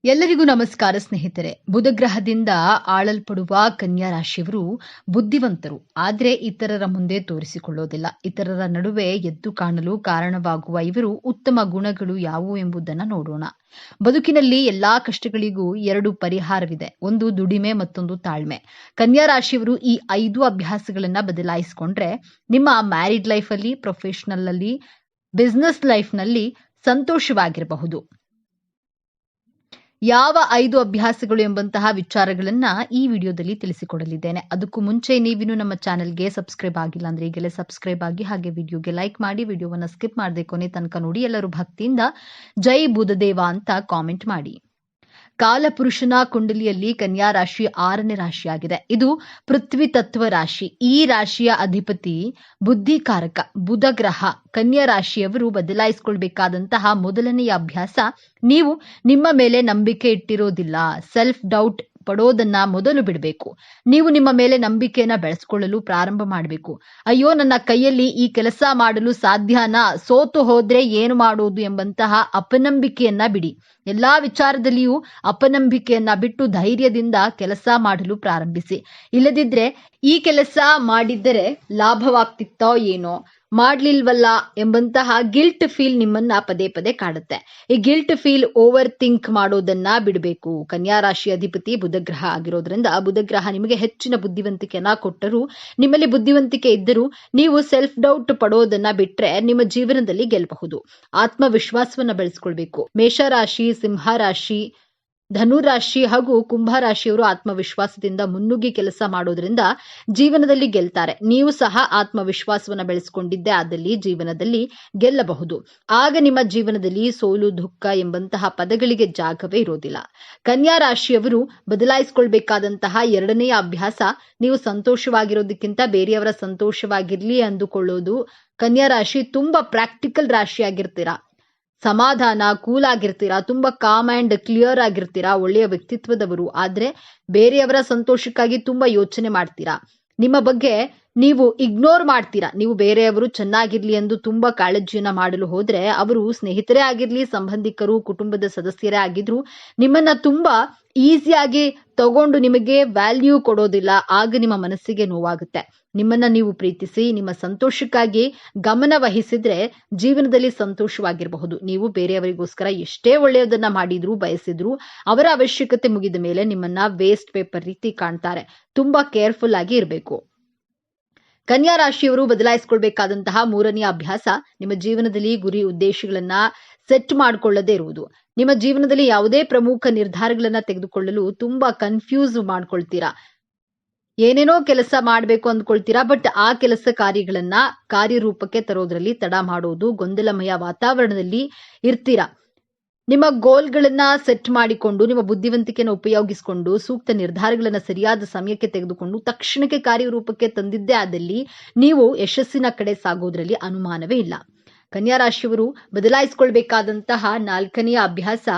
ಎಲ್ಲರಿಗೂ ನಮಸ್ಕಾರ ಸ್ನೇಹಿತರೆ. ಬುಧಗ್ರಹದಿಂದ ಆಳಲ್ಪಡುವ ಕನ್ಯಾ ರಾಶಿಯವರು ಬುದ್ಧಿವಂತರು, ಆದರೆ ಇತರರ ಮುಂದೆ ತೋರಿಸಿಕೊಳ್ಳೋದಿಲ್ಲ. ಇತರರ ನಡುವೆ ಎದ್ದು ಕಾಣಲು ಕಾರಣವಾಗುವ ಇವರು ಉತ್ತಮ ಗುಣಗಳು ಯಾವುವು ಎಂಬುದನ್ನು ನೋಡೋಣ. ಬದುಕಿನಲ್ಲಿ ಎಲ್ಲಾ ಕಷ್ಟಗಳಿಗೂ ಎರಡು ಪರಿಹಾರವಿದೆ. ಒಂದು ದುಡಿಮೆ, ಮತ್ತೊಂದು ತಾಳ್ಮೆ. ಕನ್ಯಾ ರಾಶಿಯವರು ಈ 5 ಅಭ್ಯಾಸಗಳನ್ನ ಬದಲಾಯಿಸಿಕೊಂಡ್ರೆ ನಿಮ್ಮ ಮ್ಯಾರಿಡ್ ಲೈಫ್ ಅಲ್ಲಿ, ಪ್ರೊಫೆಷನಲ್ ಅಲ್ಲಿ, ಬಿಸ್ನೆಸ್ ಲೈಫ್ ನಲ್ಲಿ ಸಂತೋಷವಾಗಿರಬಹುದು. ಯಾವ 5 ಅಭ್ಯಾಸಗಳು ಎಂಬಂತಹ ವಿಚಾರಗಳನ್ನ ಈ ವಿಡಿಯೋದಲ್ಲಿ ತಿಳಿಸಿಕೊಡಲಿದ್ದೇನೆ. ಅದಕ್ಕೂ ಮುಂಚೆ ನೀವಿನ್ನು ನಮ್ಮ ಚಾನೆಲ್ಗೆ ಸಬ್ಸ್ಕ್ರೈಬ್ ಆಗಿಲ್ಲ ಅಂದ್ರೆ ಈಗಲೇ ಸಬ್ಸ್ಕ್ರೈಬ್ ಆಗಿ, ಹಾಗೆ ವಿಡಿಯೋಗೆ ಲೈಕ್ ಮಾಡಿ, ವಿಡಿಯೋವನ್ನ ಸ್ಕಿಪ್ ಮಾಡದೆ ಕೊನೆ ತನಕ ನೋಡಿ. ಎಲ್ಲರೂ ಭಕ್ತಿಯಿಂದ ಜೈ ಬುಧದೇವ ಅಂತ ಕಾಮೆಂಟ್ ಮಾಡಿ. ಕಾಲಪುರುಷನ ಕುಂಡಲಿಯಲ್ಲಿ ಕನ್ಯಾ ರಾಶಿ 6ನೇ ರಾಶಿಯಾಗಿದೆ. ಇದು ಪೃಥ್ವಿ ತತ್ವ ರಾಶಿ. ಈ ರಾಶಿಯ ಅಧಿಪತಿ ಬುದ್ಧಿಕಾರಕ ಬುಧ ಗ್ರಹ. ಕನ್ಯಾ ರಾಶಿಯವರು ಬದಲಾಯಿಸಿಕೊಳ್ಬೇಕಾದಂತಹ ಮೊದಲನೆಯ ಅಭ್ಯಾಸ, ನೀವು ನಿಮ್ಮ ಮೇಲೆ ನಂಬಿಕೆ ಇಟ್ಟಿರೋದಿಲ್ಲ. ಸೆಲ್ಫ್ ಡೌಟ್ ಪಡೋದನ್ನ ಮೊದಲು ಬಿಡಬೇಕು. ನೀವು ನಿಮ್ಮ ಮೇಲೆ ನಂಬಿಕೆಯನ್ನ ಬೆಳೆಸ್ಕೊಳ್ಳಲು ಪ್ರಾರಂಭ ಮಾಡಬೇಕು. ಅಯ್ಯೋ, ನನ್ನ ಕೈಯಲ್ಲಿ ಈ ಕೆಲಸ ಮಾಡಲು ಸಾಧ್ಯನಾ, ಸೋತು ಹೋದ್ರೆ ಏನು ಮಾಡೋದು ಎಂಬಂತಹ ಅಪನಂಬಿಕೆಯನ್ನ ಬಿಡಿ. ಎಲ್ಲಾ ವಿಚಾರದಲ್ಲಿಯೂ ಅಪನಂಬಿಕೆಯನ್ನ ಬಿಟ್ಟು ಧೈರ್ಯದಿಂದ ಕೆಲಸ ಮಾಡಲು ಪ್ರಾರಂಭಿಸಿ. ಇಲ್ಲದಿದ್ರೆ ಈ ಕೆಲಸ ಮಾಡಿದ್ದರೆ ಲಾಭವಾಗ್ತಿತ್ತೋ ಏನೋ, ಮಾಡ್ಲಿಲ್ವಲ್ಲ ಎಂಬಂತಹ ಗಿಲ್ಟ್ ಫೀಲ್ ನಿಮ್ಮನ್ನ ಪದೇ ಪದೇ ಕಾಡುತ್ತೆ. ಈ ಗಿಲ್ಟ್ ಫೀಲ್ ಓವರ್ ಥಿಂಕ್ ಮಾಡೋದನ್ನ ಬಿಡಬೇಕು. ಕನ್ಯಾ ರಾಶಿ ಅಧಿಪತಿ ಬುಧಗ್ರಹ ಆಗಿರೋದ್ರಿಂದ ಬುಧಗ್ರಹ ನಿಮಗೆ ಹೆಚ್ಚಿನ ಬುದ್ಧಿವಂತಿಕೆಯನ್ನ ಕೊಟ್ಟರು, ನಿಮ್ಮಲ್ಲಿ ಬುದ್ಧಿವಂತಿಕೆ ಇದ್ದರೂ ನೀವು ಸೆಲ್ಫ್ ಡೌಟ್ ಪಡೋದನ್ನ ಬಿಟ್ರೆ ನಿಮ್ಮ ಜೀವನದಲ್ಲಿ ಗೆಲ್ಲಬಹುದು. ಆತ್ಮವಿಶ್ವಾಸವನ್ನ ಬೆಳೆಸ್ಕೊಳ್ಬೇಕು. ಮೇಷರಾಶಿ, ಸಿಂಹ ರಾಶಿ, ಧನು ರಾಶಿ ಹಾಗೂ ಕುಂಭ ರಾಶಿಯವರು ಆತ್ಮವಿಶ್ವಾಸದಿಂದ ಮುನ್ನುಗ್ಗಿ ಕೆಲಸ ಮಾಡೋದ್ರಿಂದ ಜೀವನದಲ್ಲಿ ಗೆಲ್ತಾರೆ. ನೀವು ಸಹ ಆತ್ಮವಿಶ್ವಾಸವನ್ನ ಬೆಳೆಸಿಕೊಂಡಿದ್ದೆ ಆದಲ್ಲಿ ಜೀವನದಲ್ಲಿ ಗೆಲ್ಲಬಹುದು. ಆಗ ನಿಮ್ಮ ಜೀವನದಲ್ಲಿ ಸೋಲು, ದುಃಖ ಎಂಬಂತಹ ಪದಗಳಿಗೆ ಜಾಗವೇ ಇರೋದಿಲ್ಲ. ಕನ್ಯಾ ರಾಶಿಯವರು ಬದಲಾಯಿಸಿಕೊಳ್ಬೇಕಾದಂತಹ 2ನೆಯ ಅಭ್ಯಾಸ, ನೀವು ಸಂತೋಷವಾಗಿರೋದಕ್ಕಿಂತ ಬೇರೆಯವರ ಸಂತೋಷವಾಗಿರ್ಲಿ ಅಂದುಕೊಳ್ಳೋದು. ಕನ್ಯಾ ರಾಶಿ ತುಂಬಾ ಪ್ರಾಕ್ಟಿಕಲ್ ರಾಶಿಯಾಗಿರ್ತೀರಾ. ಸಮಾಧಾನ, ಕೂಲ್ ಆಗಿರ್ತೀರಾ, ತುಂಬಾ ಕಾಮ್ ಅಂಡ್ ಕ್ಲಿಯರ್ ಆಗಿರ್ತೀರಾ, ಒಳ್ಳೆಯ ವ್ಯಕ್ತಿತ್ವದವರು. ಆದ್ರೆ ಬೇರೆಯವರ ಸಂತೋಷಕ್ಕಾಗಿ ತುಂಬಾ ಯೋಚನೆ ಮಾಡ್ತೀರಾ. ನಿಮ್ಮ ಬಗ್ಗೆ ನೀವು ಇಗ್ನೋರ್ ಮಾಡ್ತೀರಾ. ನೀವು ಬೇರೆಯವರು ಚೆನ್ನಾಗಿರ್ಲಿ ಎಂದು ತುಂಬಾ ಕಾಳಜಿಯನ್ನ ಮಾಡಲು ಹೋದ್ರೆ, ಅವರು ಸ್ನೇಹಿತರೇ ಆಗಿರ್ಲಿ, ಸಂಬಂಧಿಕರು, ಕುಟುಂಬದ ಸದಸ್ಯರೇ ಆಗಿದ್ರು ನಿಮ್ಮನ್ನ ತುಂಬಾ ಈಸಿಯಾಗಿ ತಗೊಂಡು ನಿಮಗೆ ವ್ಯಾಲ್ಯೂ ಕೊಡೋದಿಲ್ಲ. ಆಗ ನಿಮ್ಮ ಮನಸ್ಸಿಗೆ ನೋವಾಗುತ್ತೆ. ನಿಮ್ಮನ್ನ ನೀವು ಪ್ರೀತಿಸಿ ನಿಮ್ಮ ಸಂತೋಷಕ್ಕಾಗಿ ಗಮನ ವಹಿಸಿದ್ರೆ ಜೀವನದಲ್ಲಿ ಸಂತೋಷವಾಗಿರಬಹುದು. ನೀವು ಬೇರೆಯವರಿಗೋಸ್ಕರ ಎಷ್ಟೇ ಒಳ್ಳೆಯದನ್ನ ಮಾಡಿದ್ರು, ಬಯಸಿದ್ರು, ಅವರ ಅವಶ್ಯಕತೆ ಮುಗಿದ ಮೇಲೆ ನಿಮ್ಮನ್ನ ವೇಸ್ಟ್ ಪೇಪರ್ ರೀತಿ ಕಾಣ್ತಾರೆ. ತುಂಬಾ ಕೇರ್ಫುಲ್ ಆಗಿ ಇರಬೇಕು. ಕನ್ಯಾ ರಾಶಿಯವರು ಬದಲಾಯಿಸಿಕೊಳ್ಬೇಕಾದಂತಹ 3ನೆಯ ಅಭ್ಯಾಸ, ನಿಮ್ಮ ಜೀವನದಲ್ಲಿ ಗುರಿ ಉದ್ದೇಶಗಳನ್ನ ಸೆಟ್ ಮಾಡಿಕೊಳ್ಳದೇ ಇರುವುದು. ನಿಮ್ಮ ಜೀವನದಲ್ಲಿ ಯಾವುದೇ ಪ್ರಮುಖ ನಿರ್ಧಾರಗಳನ್ನ ತೆಗೆದುಕೊಳ್ಳಲು ತುಂಬಾ ಕನ್ಫ್ಯೂಸ್ ಮಾಡ್ಕೊಳ್ತೀರಾ. ಏನೇನೋ ಕೆಲಸ ಮಾಡಬೇಕು ಅಂದ್ಕೊಳ್ತೀರಾ, ಬಟ್ ಆ ಕೆಲಸ ಕಾರ್ಯಗಳನ್ನ ಕಾರ್ಯರೂಪಕ್ಕೆ ತರೋದ್ರಲ್ಲಿ ತಡ ಮಾಡೋದು, ಗೊಂದಲಮಯ ವಾತಾವರಣದಲ್ಲಿ ಇರ್ತೀರಾ. ನಿಮ್ಮ ಗೋಲ್ಗಳನ್ನ ಸೆಟ್ ಮಾಡಿಕೊಂಡು, ನಿಮ್ಮ ಬುದ್ಧಿವಂತಿಕೆಯನ್ನು ಉಪಯೋಗಿಸಿಕೊಂಡು, ಸೂಕ್ತ ನಿರ್ಧಾರಗಳನ್ನ ಸರಿಯಾದ ಸಮಯಕ್ಕೆ ತೆಗೆದುಕೊಂಡು ತಕ್ಷಣಕ್ಕೆ ಕಾರ್ಯರೂಪಕ್ಕೆ ತಂದಿದ್ದೇ ಆದಲ್ಲಿ ನೀವು ಯಶಸ್ಸಿನ ಕಡೆ ಸಾಗೋದ್ರಲ್ಲಿ ಅನುಮಾನವೇ ಇಲ್ಲ. ಕನ್ಯಾ ರಾಶಿಯವರು ಬದಲಾಯಿಸಿಕೊಳ್ಬೇಕಾದಂತಹ 4ನೆಯ ಅಭ್ಯಾಸ,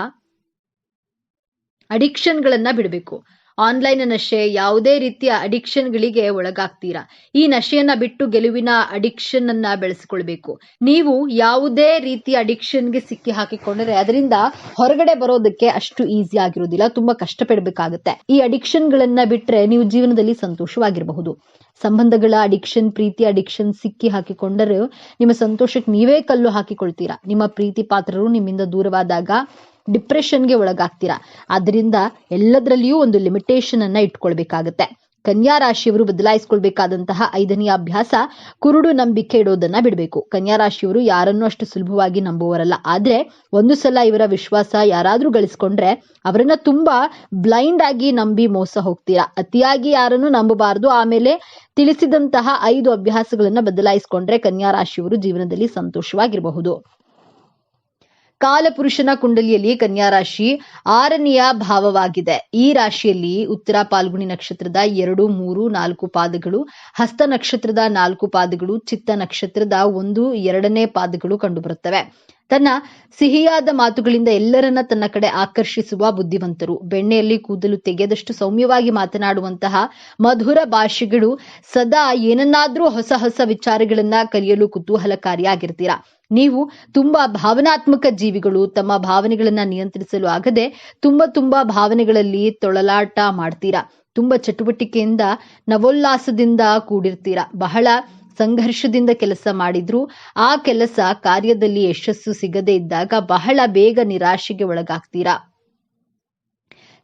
ಅಡಿಕ್ಷನ್ಗಳನ್ನ ಬಿಡಬೇಕು. ಆನ್ಲೈನ್ ನಶೆ, ಯಾವುದೇ ರೀತಿಯ ಅಡಿಕ್ಷನ್ಗಳಿಗೆ ಒಳಗಾಗ್ತೀರಾ. ಈ ನಶೆಯನ್ನ ಬಿಟ್ಟು ಗೆಲುವಿನ ಅಡಿಕ್ಷನ್ ಅನ್ನ ಬೆಳೆಸಿಕೊಳ್ಬೇಕು. ನೀವು ಯಾವುದೇ ರೀತಿಯ ಅಡಿಕ್ಷನ್ಗೆ ಸಿಕ್ಕಿ ಹಾಕಿಕೊಂಡ್ರೆ ಅದರಿಂದ ಹೊರಗಡೆ ಬರೋದಕ್ಕೆ ಅಷ್ಟು ಈಸಿ ಆಗಿರೋದಿಲ್ಲ, ತುಂಬಾ ಕಷ್ಟಪಡಬೇಕಾಗುತ್ತೆ. ಈ ಅಡಿಕ್ಷನ್ಗಳನ್ನ ಬಿಟ್ರೆ ನೀವು ಜೀವನದಲ್ಲಿ ಸಂತೋಷವಾಗಿರಬಹುದು. ಸಂಬಂಧಗಳ ಅಡಿಕ್ಷನ್, ಪ್ರೀತಿ ಅಡಿಕ್ಷನ್ ಸಿಕ್ಕಿ ಹಾಕಿಕೊಂಡರೆ ನಿಮ್ಮ ಸಂತೋಷಕ್ಕೆ ನೀವೇ ಕಲ್ಲು ಹಾಕಿಕೊಳ್ತೀರಾ. ನಿಮ್ಮ ಪ್ರೀತಿ ಪಾತ್ರರು ನಿಮ್ಮಿಂದ ದೂರವಾದಾಗ ಡಿಪ್ರೆಷನ್ಗೆ ಒಳಗಾಗ್ತೀರಾ. ಆದ್ರಿಂದ ಎಲ್ಲದರಲ್ಲಿಯೂ ಒಂದು ಲಿಮಿಟೇಷನ್ ಅನ್ನ ಇಟ್ಕೊಳ್ಬೇಕಾಗತ್ತೆ. ಕನ್ಯಾ ರಾಶಿಯವರು ಬದಲಾಯಿಸಿಕೊಳ್ಬೇಕಾದಂತಹ 5ನೆಯ ಅಭ್ಯಾಸ, ಕುರುಡು ನಂಬಿಕೆ ಇಡೋದನ್ನ ಬಿಡಬೇಕು. ಕನ್ಯಾ ರಾಶಿಯವರು ಯಾರನ್ನೂ ಅಷ್ಟು ಸುಲಭವಾಗಿ ನಂಬುವವರಲ್ಲ. ಆದ್ರೆ ಒಂದು ಸಲ ಇವರ ವಿಶ್ವಾಸ ಯಾರಾದ್ರೂ ಗಳಿಸ್ಕೊಂಡ್ರೆ ಅವರನ್ನ ತುಂಬಾ ಬ್ಲೈಂಡ್ ಆಗಿ ನಂಬಿ ಮೋಸ ಹೋಗ್ತೀರಾ. ಅತಿಯಾಗಿ ಯಾರನ್ನು ನಂಬಬಾರದು. ಆಮೇಲೆ ತಿಳಿಸಿದಂತಹ 5 ಅಭ್ಯಾಸಗಳನ್ನ ಬದಲಾಯಿಸಿಕೊಂಡ್ರೆ ಕನ್ಯಾ ರಾಶಿಯವರು ಜೀವನದಲ್ಲಿ ಸಂತೋಷವಾಗಿರಬಹುದು. ಕಾಲಪುರುಷನ ಕುಂಡಲಿಯಲ್ಲಿ ಕನ್ಯಾ ರಾಶಿ 6ನೆಯ ಭಾವವಾಗಿದೆ. ಈ ರಾಶಿಯಲ್ಲಿ ಉತ್ತರ ಪಾಲ್ಗುಣಿ ನಕ್ಷತ್ರದ 2, 3, 4 ಪಾದಗಳು, ಹಸ್ತ ನಕ್ಷತ್ರದ 4 ಪಾದಗಳು, ಚಿತ್ತ ನಕ್ಷತ್ರದ 1, 2ನೇ ಪಾದಗಳು ಕಂಡುಬರುತ್ತವೆ. ತನ್ನ ಸಿಹಿಯಾದ ಮಾತುಗಳಿಂದ ಎಲ್ಲರನ್ನ ತನ್ನ ಕಡೆ ಆಕರ್ಷಿಸುವ ಬುದ್ಧಿವಂತರು. ಬೆಣ್ಣೆಯಲ್ಲಿ ಕೂದಲು ತೆಗೆದಷ್ಟು ಸೌಮ್ಯವಾಗಿ ಮಾತನಾಡುವಂತಹ ಮಧುರ ಭಾಷೆಗಳು. ಸದಾ ಏನನ್ನಾದ್ರೂ ಹೊಸ ಹೊಸ ವಿಚಾರಗಳನ್ನ ಕಲಿಯಲು ಕುತೂಹಲಕಾರಿಯಾಗಿರ್ತೀರಾ. ನೀವು ತುಂಬಾ ಭಾವನಾತ್ಮಕ ಜೀವಿಗಳು. ತಮ್ಮ ಭಾವನೆಗಳನ್ನ ನಿಯಂತ್ರಿಸಲು ಆಗದೆ ತುಂಬಾ ಭಾವನೆಗಳಲ್ಲಿ ತೊಳಲಾಟ ಮಾಡ್ತೀರಾ. ತುಂಬಾ ಚಟುವಟಿಕೆಯಿಂದ ನವೋಲ್ಲಾಸದಿಂದ ಕೂಡಿರ್ತೀರಾ. ಬಹಳ ಸಂಘರ್ಷದಿಂದ ಕೆಲಸ ಮಾಡಿದ್ರು ಆ ಕೆಲಸ ಕಾರ್ಯದಲ್ಲಿ ಯಶಸ್ಸು ಸಿಗದೇ ಇದ್ದಾಗ ಬಹಳ ಬೇಗ ನಿರಾಶೆಗೆ ಒಳಗಾಗ್ತೀರಾ.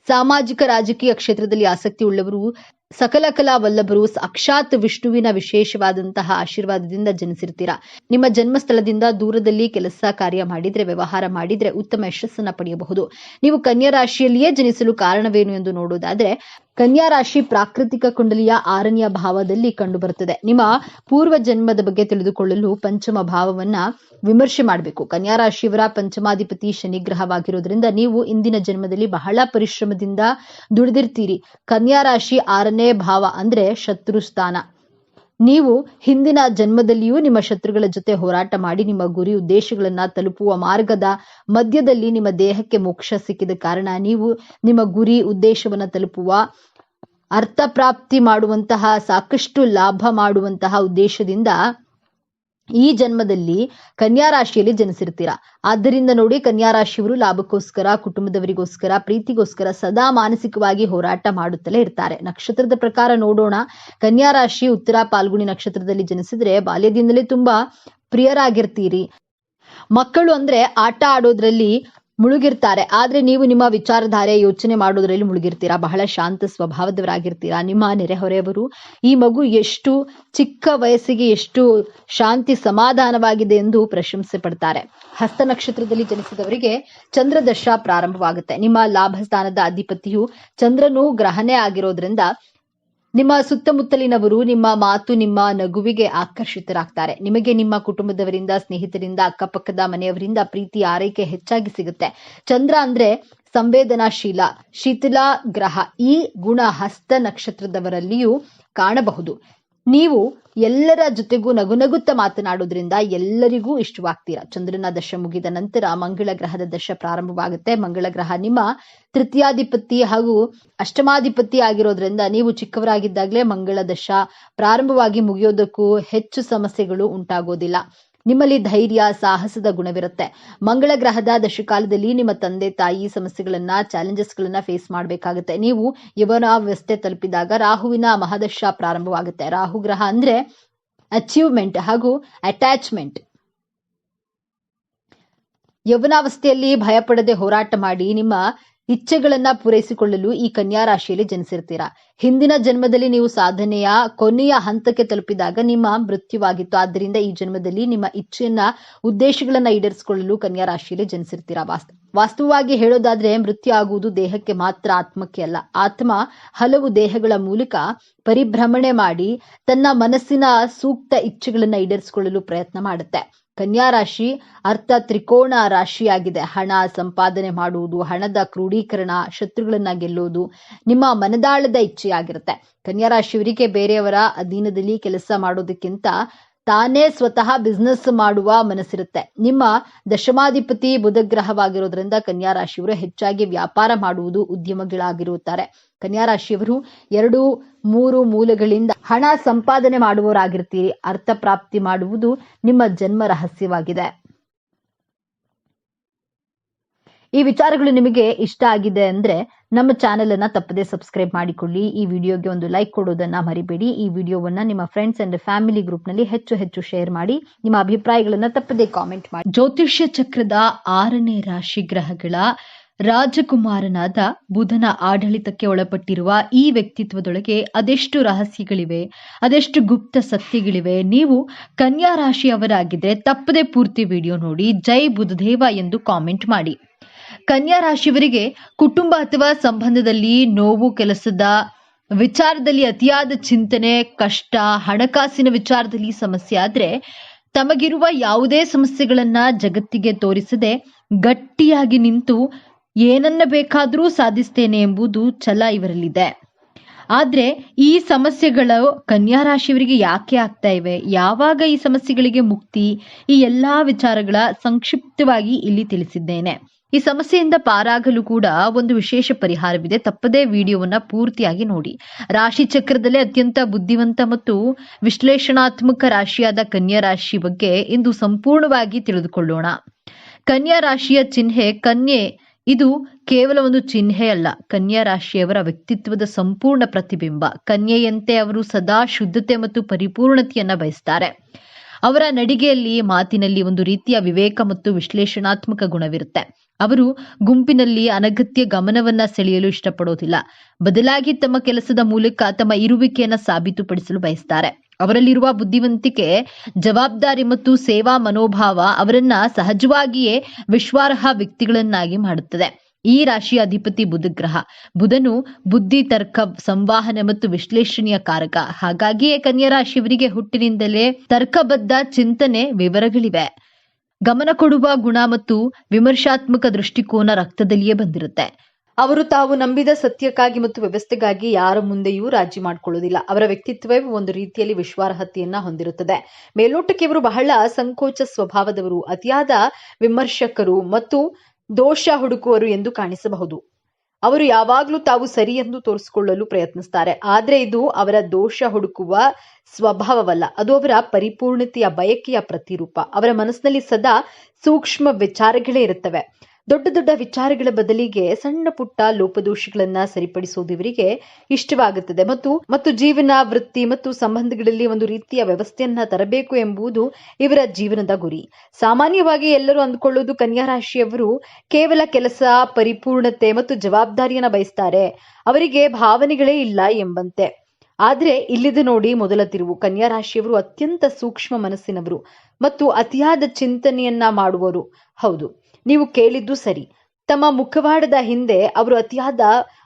ಸಾಮಾಜಿಕ ರಾಜಕೀಯ ಕ್ಷೇತ್ರದಲ್ಲಿ ಆಸಕ್ತಿ ಉಳ್ಳವರು, ಸಕಲ ಕಲಾ ವಲ್ಲಭರು, ಸಾಕ್ಷಾತ್ ವಿಷ್ಣುವಿನ ವಿಶೇಷವಾದಂತಹ ಆಶೀರ್ವಾದದಿಂದ ಜನಿಸಿರ್ತೀರಾ. ನಿಮ್ಮ ಜನ್ಮಸ್ಥಳದಿಂದ ದೂರದಲ್ಲಿ ಕೆಲಸ ಕಾರ್ಯ ಮಾಡಿದ್ರೆ, ವ್ಯವಹಾರ ಮಾಡಿದ್ರೆ ಉತ್ತಮ ಯಶಸ್ಸನ್ನ ಪಡೆಯಬಹುದು. ನೀವು ಕನ್ಯಾ ರಾಶಿಯಲ್ಲಿಯೇ ಜನಿಸಲು ಕಾರಣವೇನು ಎಂದು ನೋಡುವುದಾದ್ರೆ, ಕನ್ಯಾ ರಾಶಿ ಪ್ರಾಕೃತಿಕ ಕುಂಡಲಿಯ 6ನೇ ಭಾವದಲ್ಲಿ ಕಂಡುಬರುತ್ತದೆ. ನಿಮ್ಮ ಪೂರ್ವ ಜನ್ಮದ ಬಗ್ಗೆ ತಿಳಿದುಕೊಳ್ಳಲು ಪಂಚಮ ಭಾವವನ್ನ ವಿಮರ್ಶೆ ಮಾಡಬೇಕು. ಕನ್ಯಾ ರಾಶಿಯವರ ಪಂಚಮಾಧಿಪತಿ ಶನಿ ಗ್ರಹವಾಗಿರೋದ್ರಿಂದ ನೀವು ಇಂದಿನ ಜನ್ಮದಲ್ಲಿ ಬಹಳ ಪರಿಶ್ರಮದಿಂದ ದುಡಿದಿರ್ತೀರಿ. ಕನ್ಯಾ ರಾಶಿ 6ನೇ ಭಾವ ಅಂದ್ರೆ ಶತ್ರು ಸ್ಥಾನ. ನೀವು ಹಿಂದಿನ ಜನ್ಮದಲ್ಲಿಯೂ ನಿಮ್ಮ ಶತ್ರುಗಳ ಜೊತೆ ಹೋರಾಟ ಮಾಡಿ ನಿಮ್ಮ ಗುರಿ ಉದ್ದೇಶಗಳನ್ನ ತಲುಪುವ ಮಾರ್ಗದ ಮಧ್ಯದಲ್ಲಿ ನಿಮ್ಮ ದೇಹಕ್ಕೆ ಮೋಕ್ಷ ಸಿಕ್ಕಿದ ಕಾರಣ ನೀವು ನಿಮ್ಮ ಗುರಿ ಉದ್ದೇಶವನ್ನ ತಲುಪುವ ಅರ್ಥ ಪ್ರಾಪ್ತಿ ಮಾಡುವಂತಹ, ಸಾಕಷ್ಟು ಲಾಭ ಮಾಡುವಂತಹ ಉದ್ದೇಶದಿಂದ ಈ ಜನ್ಮದಲ್ಲಿ ಕನ್ಯಾ ರಾಶಿಯಲ್ಲಿ ಜನಿಸಿರ್ತೀರಾ. ಆದ್ದರಿಂದ ನೋಡಿ, ಕನ್ಯಾ ರಾಶಿಯವರು ಲಾಭಕ್ಕೋಸ್ಕರ, ಕುಟುಂಬದವರಿಗೋಸ್ಕರ, ಪ್ರೀತಿಗೋಸ್ಕರ ಸದಾ ಮಾನಸಿಕವಾಗಿ ಹೋರಾಟ ಮಾಡುತ್ತಲೇ ಇರ್ತಾರೆ. ನಕ್ಷತ್ರದ ಪ್ರಕಾರ ನೋಡೋಣ. ಕನ್ಯಾ ರಾಶಿ ಉತ್ತರ ಪಾಲ್ಗುಣಿ ನಕ್ಷತ್ರದಲ್ಲಿ ಜನಿಸಿದ್ರೆ ಬಾಲ್ಯದಿಂದಲೇ ತುಂಬಾ ಪ್ರಿಯರಾಗಿರ್ತೀರಿ. ಮಕ್ಕಳು ಅಂದ್ರೆ ಆಟ ಆಡೋದ್ರಲ್ಲಿ ಮುಳುಗಿರ್ತಾರೆ. ಆದ್ರೆ ನೀವು ನಿಮ್ಮ ವಿಚಾರಧಾರೆ, ಯೋಚನೆ ಮಾಡೋದ್ರಲ್ಲಿ ಮುಳುಗಿರ್ತೀರಾ. ಬಹಳ ಶಾಂತ ಸ್ವಭಾವದವರಾಗಿರ್ತೀರಾ. ನಿಮ್ಮ ನೆರೆಹೊರೆಯವರು ಈ ಮಗು ಎಷ್ಟು ಚಿಕ್ಕ ವಯಸ್ಸಿಗೆ ಎಷ್ಟು ಶಾಂತಿ ಸಮಾಧಾನವಾಗಿದೆ ಎಂದು ಪ್ರಶಂಸೆ ಪಡ್ತಾರೆ. ಹಸ್ತ ನಕ್ಷತ್ರದಲ್ಲಿ ಜನಿಸಿದವರಿಗೆ ಚಂದ್ರ ದಶ ಪ್ರಾರಂಭವಾಗುತ್ತೆ. ನಿಮ್ಮ ಲಾಭ ಸ್ಥಾನದ ಅಧಿಪತಿಯು ಚಂದ್ರನು ಗ್ರಹಣೆ ಆಗಿರೋದ್ರಿಂದ ನಿಮ್ಮ ಸುತ್ತಮುತ್ತಲಿನವರು ನಿಮ್ಮ ಮಾತು, ನಿಮ್ಮ ನಗುವಿಗೆ ಆಕರ್ಷಿತರಾಗ್ತಾರೆ. ನಿಮಗೆ ನಿಮ್ಮ ಕುಟುಂಬದವರಿಂದ, ಸ್ನೇಹಿತರಿಂದ, ಅಕ್ಕಪಕ್ಕದ ಮನೆಯವರಿಂದ ಪ್ರೀತಿ, ಆರೈಕೆ ಹೆಚ್ಚಾಗಿ ಸಿಗುತ್ತೆ. ಚಂದ್ರ ಅಂದ್ರೆ ಸಂವೇದನಾಶೀಲ, ಶಿಥಿಲ ಗ್ರಹ. ಈ ಗುಣ ಹಸ್ತ ನಕ್ಷತ್ರದವರಲ್ಲಿಯೂ ಕಾಣಬಹುದು. ನೀವು ಎಲ್ಲರ ಜೊತೆಗೂ ನಗುನಗುತ್ತಾ ಮಾತನಾಡೋದ್ರಿಂದ ಎಲ್ಲರಿಗೂ ಇಷ್ಟವಾಗ್ತೀರಾ. ಚಂದ್ರನ ದಶ ಮುಗಿದ ನಂತರ ಮಂಗಳ ಗ್ರಹದ ದಶ ಪ್ರಾರಂಭವಾಗುತ್ತೆ. ಮಂಗಳ ಗ್ರಹ ನಿಮ್ಮ ತೃತೀಯಾಧಿಪತಿ ಹಾಗೂ ಅಷ್ಟಮಾಧಿಪತಿ ಆಗಿರೋದ್ರಿಂದ ನೀವು ಚಿಕ್ಕವರಾಗಿದ್ದಾಗಲೇ ಮಂಗಳ ದಶ ಪ್ರಾರಂಭವಾಗಿ ಮುಗಿಯೋದಕ್ಕೂ ಹೆಚ್ಚು ಸಮಸ್ಯೆಗಳು ಉಂಟಾಗೋದಿಲ್ಲ. ನಿಮ್ಮಲ್ಲಿ ಧೈರ್ಯ, ಸಾಹಸದ ಗುಣವಿರುತ್ತೆ. ಮಂಗಳ ಗ್ರಹದ ದಶಕಾಲದಲ್ಲಿ ನಿಮ್ಮ ತಂದೆ ತಾಯಿ ಸಮಸ್ಯೆಗಳನ್ನ, ಚಾಲೆಂಜಸ್ಗಳನ್ನ ಫೇಸ್ ಮಾಡಬೇಕಾಗುತ್ತೆ. ನೀವು ಯವನಾವಸ್ಥೆ ತಲುಪಿದಾಗ ರಾಹುವಿನ ಮಹಾದಶ ಪ್ರಾರಂಭವಾಗುತ್ತೆ. ರಾಹು ಗ್ರಹ ಅಂದ್ರೆ ಅಚೀವ್ಮೆಂಟ್ ಹಾಗೂ ಅಟ್ಯಾಚ್ಮೆಂಟ್. ಯವನಾವಸ್ಥೆಯಲ್ಲಿ ಭಯಪಡದೆ ಹೋರಾಟ ಮಾಡಿ ನಿಮ್ಮ ಇಚ್ಛೆಗಳನ್ನ ಪೂರೈಸಿಕೊಳ್ಳಲು ಈ ಕನ್ಯಾ ರಾಶಿಯಲ್ಲಿ ಜನಿಸಿರ್ತೀರಾ. ಹಿಂದಿನ ಜನ್ಮದಲ್ಲಿ ನೀವು ಸಾಧನೆಯ ಕೊನೆಯ ಹಂತಕ್ಕೆ ತಲುಪಿದಾಗ ನಿಮ್ಮ ಮೃತ್ಯುವಾಗಿತ್ತು. ಆದ್ದರಿಂದ ಈ ಜನ್ಮದಲ್ಲಿ ನಿಮ್ಮ ಇಚ್ಛೆಯನ್ನ, ಉದ್ದೇಶಗಳನ್ನ ಈಡೇರಿಸಿಕೊಳ್ಳಲು ಕನ್ಯಾ ರಾಶಿಯಲ್ಲಿ ಜನಿಸಿರ್ತೀರಾ. ವಾಸ್ತವವಾಗಿ ಹೇಳೋದಾದ್ರೆ ಮೃತ್ಯು ಆಗುವುದು ದೇಹಕ್ಕೆ ಮಾತ್ರ, ಆತ್ಮಕ್ಕೆ ಅಲ್ಲ. ಆತ್ಮ ಹಲವು ದೇಹಗಳ ಮೂಲಕ ಪರಿಭ್ರಮಣೆ ಮಾಡಿ ತನ್ನ ಮನಸ್ಸಿನ ಸೂಕ್ತ ಇಚ್ಛೆಗಳನ್ನ ಈಡೇರಿಸಿಕೊಳ್ಳಲು ಪ್ರಯತ್ನ ಮಾಡುತ್ತೆ. ಕನ್ಯಾ ರಾಶಿ ಅರ್ಥ ತ್ರಿಕೋಣ ರಾಶಿಯಾಗಿದೆ. ಹಣ ಸಂಪಾದನೆ ಮಾಡುವುದು, ಹಣದ ಕ್ರೋಢೀಕರಣ, ಶತ್ರುಗಳನ್ನ ಗೆಲ್ಲೋದು ನಿಮ್ಮ ಮನದಾಳದ ಇಚ್ಛೆಯಾಗಿರುತ್ತೆ. ಕನ್ಯಾ ರಾಶಿಯವರಿಗೆ ಬೇರೆಯವರ ಅಧೀನದಲ್ಲಿ ಕೆಲಸ ಮಾಡೋದಕ್ಕಿಂತ ತಾನೇ ಸ್ವತಃ ಬಿಸ್ನೆಸ್ ಮಾಡುವ ಮನಸ್ಸಿರುತ್ತೆ. ನಿಮ್ಮ ದಶಮಾಧಿಪತಿ ಬುಧ ಗ್ರಹವಾಗಿರೋದ್ರಿಂದ ಕನ್ಯಾ ರಾಶಿಯವರು ಹೆಚ್ಚಾಗಿ ವ್ಯಾಪಾರ ಮಾಡುವುದು ಉದ್ಯಮಗಳಾಗಿರುತ್ತಾರೆ. ಕನ್ಯಾ ರಾಶಿಯವರು 2-3 ಮೂಲಗಳಿಂದ ಹಣ ಸಂಪಾದನೆ ಮಾಡುವವರಾಗಿರ್ತೀರಿ. ಅರ್ಥ ಪ್ರಾಪ್ತಿ ಮಾಡುವುದು ನಿಮ್ಮ ಜನ್ಮ ರಹಸ್ಯವಾಗಿದೆ. ಈ ವಿಚಾರಗಳು ನಿಮಗೆ ಇಷ್ಟ ಆಗಿದೆ ಅಂದ್ರೆ ನಮ್ಮ ಚಾನೆಲ್ ಅನ್ನ ತಪ್ಪದೆ ಸಬ್ಸ್ಕ್ರೈಬ್ ಮಾಡಿಕೊಳ್ಳಿ. ಈ ವಿಡಿಯೋಗೆ ಒಂದು ಲೈಕ್ ಕೊಡೋದನ್ನ ಮರಿಬೇಡಿ. ಈ ವಿಡಿಯೋವನ್ನ ನಿಮ್ಮ ಫ್ರೆಂಡ್ಸ್ ಅಂಡ್ ಫ್ಯಾಮಿಲಿ ಗ್ರೂಪ್ ನಲ್ಲಿ ಹೆಚ್ಚು ಶೇರ್ ಮಾಡಿ. ನಿಮ್ಮ ಅಭಿಪ್ರಾಯಗಳನ್ನ ತಪ್ಪದೆ ಕಾಮೆಂಟ್ ಮಾಡಿ. ಜ್ಯೋತಿಷ್ಯ ಚಕ್ರದ 6ನೇ ರಾಶಿ ಗ್ರಹಗಳ ರಾಜಕುಮಾರನಾದ ಬುಧನ ಆಡಳಿತಕ್ಕೆ ಒಳಪಟ್ಟಿರುವ ಈ ವ್ಯಕ್ತಿತ್ವದೊಳಗೆ ಅದೆಷ್ಟು ರಹಸ್ಯಗಳಿವೆ, ಅದೆಷ್ಟು ಗುಪ್ತ ಸತ್ಯಗಳಿವೆ. ನೀವು ಕನ್ಯಾ ರಾಶಿಯವರಾಗಿದ್ರೆ ತಪ್ಪದೆ ಪೂರ್ತಿ ವಿಡಿಯೋ ನೋಡಿ ಜೈ ಬುಧದೇವ ಎಂದು ಕಾಮೆಂಟ್ ಮಾಡಿ. ಕನ್ಯಾ ರಾಶಿಯವರಿಗೆ ಕುಟುಂಬ ಅಥವಾ ಸಂಬಂಧದಲ್ಲಿ ನೋವು, ಕೆಲಸದ ವಿಚಾರದಲ್ಲಿ ಅತಿಯಾದ ಚಿಂತನೆ, ಕಷ್ಟ, ಹಣಕಾಸಿನ ವಿಚಾರದಲ್ಲಿ ಸಮಸ್ಯೆ ಆದ್ರೆ ತಮಗಿರುವ ಯಾವುದೇ ಸಮಸ್ಯೆಗಳನ್ನ ಜಗತ್ತಿಗೆ ತೋರಿಸದೆ ಗಟ್ಟಿಯಾಗಿ ನಿಂತು ಏನನ್ನ ಬೇಕಾದರೂ ಸಾಧಿಸ್ತೇನೆ ಎಂಬುದು ಛಲ ಇವರಲ್ಲಿದೆ. ಆದ್ರೆ ಈ ಸಮಸ್ಯೆಗಳು ಕನ್ಯಾ ರಾಶಿಯವರಿಗೆ ಯಾಕೆ ಆಗ್ತಾ ಇವೆ, ಯಾವಾಗ ಈ ಸಮಸ್ಯೆಗಳಿಗೆ ಮುಕ್ತಿ, ಈ ಎಲ್ಲಾ ವಿಚಾರಗಳ ಸಂಕ್ಷಿಪ್ತವಾಗಿ ಇಲ್ಲಿ ತಿಳಿಸಿದ್ದೇನೆ. ಈ ಸಮಸ್ಯೆಯಿಂದ ಪಾರಾಗಲು ಕೂಡ ಒಂದು ವಿಶೇಷ ಪರಿಹಾರವಿದೆ. ತಪ್ಪದೇ ವಿಡಿಯೋವನ್ನ ಪೂರ್ತಿಯಾಗಿ ನೋಡಿ. ರಾಶಿ ಚಕ್ರದಲ್ಲೇ ಅತ್ಯಂತ ಬುದ್ಧಿವಂತ ಮತ್ತು ವಿಶ್ಲೇಷಣಾತ್ಮಕ ರಾಶಿಯಾದ ಕನ್ಯಾ ರಾಶಿ ಬಗ್ಗೆ ಇಂದು ಸಂಪೂರ್ಣವಾಗಿ ತಿಳಿದುಕೊಳ್ಳೋಣ. ಕನ್ಯಾ ರಾಶಿಯ ಚಿಹ್ನೆ ಕನ್ಯೆ. ಇದು ಕೇವಲ ಒಂದು ಚಿಹ್ನೆ ಅಲ್ಲ, ಕನ್ಯಾ ರಾಶಿಯವರ ವ್ಯಕ್ತಿತ್ವದ ಸಂಪೂರ್ಣ ಪ್ರತಿಬಿಂಬ. ಕನ್ಯೆಯಂತೆ ಅವರು ಸದಾ ಶುದ್ಧತೆ ಮತ್ತು ಪರಿಪೂರ್ಣತೆಯನ್ನ ಬಯಸ್ತಾರೆ. ಅವರ ನಡಿಗೆಯಲ್ಲಿ, ಮಾತಿನಲ್ಲಿ ಒಂದು ರೀತಿಯ ವಿವೇಕ ಮತ್ತು ವಿಶ್ಲೇಷಣಾತ್ಮಕ ಗುಣವಿರುತ್ತೆ. ಅವರು ಗುಂಪಿನಲ್ಲಿ ಅನಗತ್ಯ ಗಮನವನ್ನ ಸೆಳೆಯಲು ಇಷ್ಟಪಡೋದಿಲ್ಲ. ಬದಲಾಗಿ ತಮ್ಮ ಕೆಲಸದ ಮೂಲಕ ತಮ್ಮ ಇರುವಿಕೆಯನ್ನ ಸಾಬೀತುಪಡಿಸಲು ಬಯಸ್ತಾರೆ. ಅವರಲ್ಲಿರುವ ಬುದ್ಧಿವಂತಿಕೆ, ಜವಾಬ್ದಾರಿ ಮತ್ತು ಸೇವಾ ಮನೋಭಾವ ಅವರನ್ನ ಸಹಜವಾಗಿಯೇ ವಿಶ್ವಾರ್ಹ ವ್ಯಕ್ತಿಗಳನ್ನಾಗಿ ಮಾಡುತ್ತದೆ. ಈ ರಾಶಿಯ ಅಧಿಪತಿ ಬುಧ ಗ್ರಹ. ಬುಧನು ಬುದ್ಧಿ, ತರ್ಕ, ಸಂವಹನ ಮತ್ತು ವಿಶ್ಲೇಷಣೆಯ ಕಾರಕ. ಹಾಗಾಗಿಯೇ ಕನ್ಯಾ ರಾಶಿಯವರಿಗೆ ಹುಟ್ಟಿನಿಂದಲೇ ತರ್ಕಬದ್ಧ ಚಿಂತನೆ, ವಿವರಗಳಿವೆ. ಗಮನ ಕೊಡುವ ಗುಣ ಮತ್ತು ವಿಮರ್ಶಾತ್ಮಕ ದೃಷ್ಟಿಕೋನ ರಕ್ತದಲ್ಲಿಯೇ ಬಂದಿರುತ್ತೆ. ಅವರು ತಾವು ನಂಬಿದ ಸತ್ಯಕ್ಕಾಗಿ ಮತ್ತು ವ್ಯವಸ್ಥೆಗಾಗಿ ಯಾರ ಮುಂದೆಯೂ ರಾಜಿ ಮಾಡಿಕೊಳ್ಳುವುದಿಲ್ಲ. ಅವರ ವ್ಯಕ್ತಿತ್ವವೇ ಒಂದು ರೀತಿಯಲ್ಲಿ ವಿಶ್ವಾರ್ಹತೆಯನ್ನ ಹೊಂದಿರುತ್ತದೆ. ಮೇಲ್ನೋಟಕ್ಕೆ ಇವರು ಬಹಳ ಸಂಕೋಚ ಸ್ವಭಾವದವರು, ಅತಿಯಾದ ವಿಮರ್ಶಕರು ಮತ್ತು ದೋಷ ಹುಡುಕುವರು ಎಂದು ಕಾಣಿಸಬಹುದು. ಅವರು ಯಾವಾಗಲೂ ತಾವು ಸರಿ ಎಂದು ತೋರಿಸಿಕೊಳ್ಳಲು ಪ್ರಯತ್ನಿಸ್ತಾರೆ. ಆದ್ರೆ ಇದು ಅವರ ದೋಷ ಹುಡುಕುವ ಸ್ವಭಾವವಲ್ಲ, ಅದು ಅವರ ಪರಿಪೂರ್ಣತೆಯ ಬಯಕೆಯ ಪ್ರತಿರೂಪ. ಅವರ ಮನಸ್ಸಿನಲ್ಲಿ ಸದಾ ಸೂಕ್ಷ್ಮ ವಿಚಾರಗಳೇ ಇರುತ್ತವೆ. ದೊಡ್ಡ ದೊಡ್ಡ ವಿಚಾರಗಳ ಬದಲಿಗೆ ಸಣ್ಣ ಪುಟ್ಟ ಲೋಪದೋಷಗಳನ್ನ ಸರಿಪಡಿಸುವುದು ಇವರಿಗೆ ಇಷ್ಟವಾಗುತ್ತದೆ. ಮತ್ತು ಜೀವನ, ವೃತ್ತಿ ಮತ್ತು ಸಂಬಂಧಗಳಲ್ಲಿ ಒಂದು ರೀತಿಯ ವ್ಯವಸ್ಥೆಯನ್ನ ತರಬೇಕು ಎಂಬುದು ಇವರ ಜೀವನದ ಗುರಿ. ಸಾಮಾನ್ಯವಾಗಿ ಎಲ್ಲರೂ ಅಂದುಕೊಳ್ಳುವುದು ಕನ್ಯಾ ರಾಶಿಯವರು ಕೇವಲ ಕೆಲಸ, ಪರಿಪೂರ್ಣತೆ ಮತ್ತು ಜವಾಬ್ದಾರಿಯನ್ನ ಬಯಸ್ತಾರೆ, ಅವರಿಗೆ ಭಾವನೆಗಳೇ ಇಲ್ಲ ಎಂಬಂತೆ. ಆದ್ರೆ ಇಲ್ಲಿದೆ ನೋಡಿ ಮೊದಲ ತಿರುವು. ಕನ್ಯಾ ರಾಶಿಯವರು ಅತ್ಯಂತ ಸೂಕ್ಷ್ಮ ಮನಸ್ಸಿನವರು ಮತ್ತು ಅತಿಯಾದ ಚಿಂತನೆಯನ್ನ ಮಾಡುವರು. ಹೌದು, ನೀವು ಕೇಳಿದ್ದು ಸರಿ. ತಮ್ಮ ಮುಖವಾಡದ ಹಿಂದೆ ಅವರು ಅತಿಯಾದ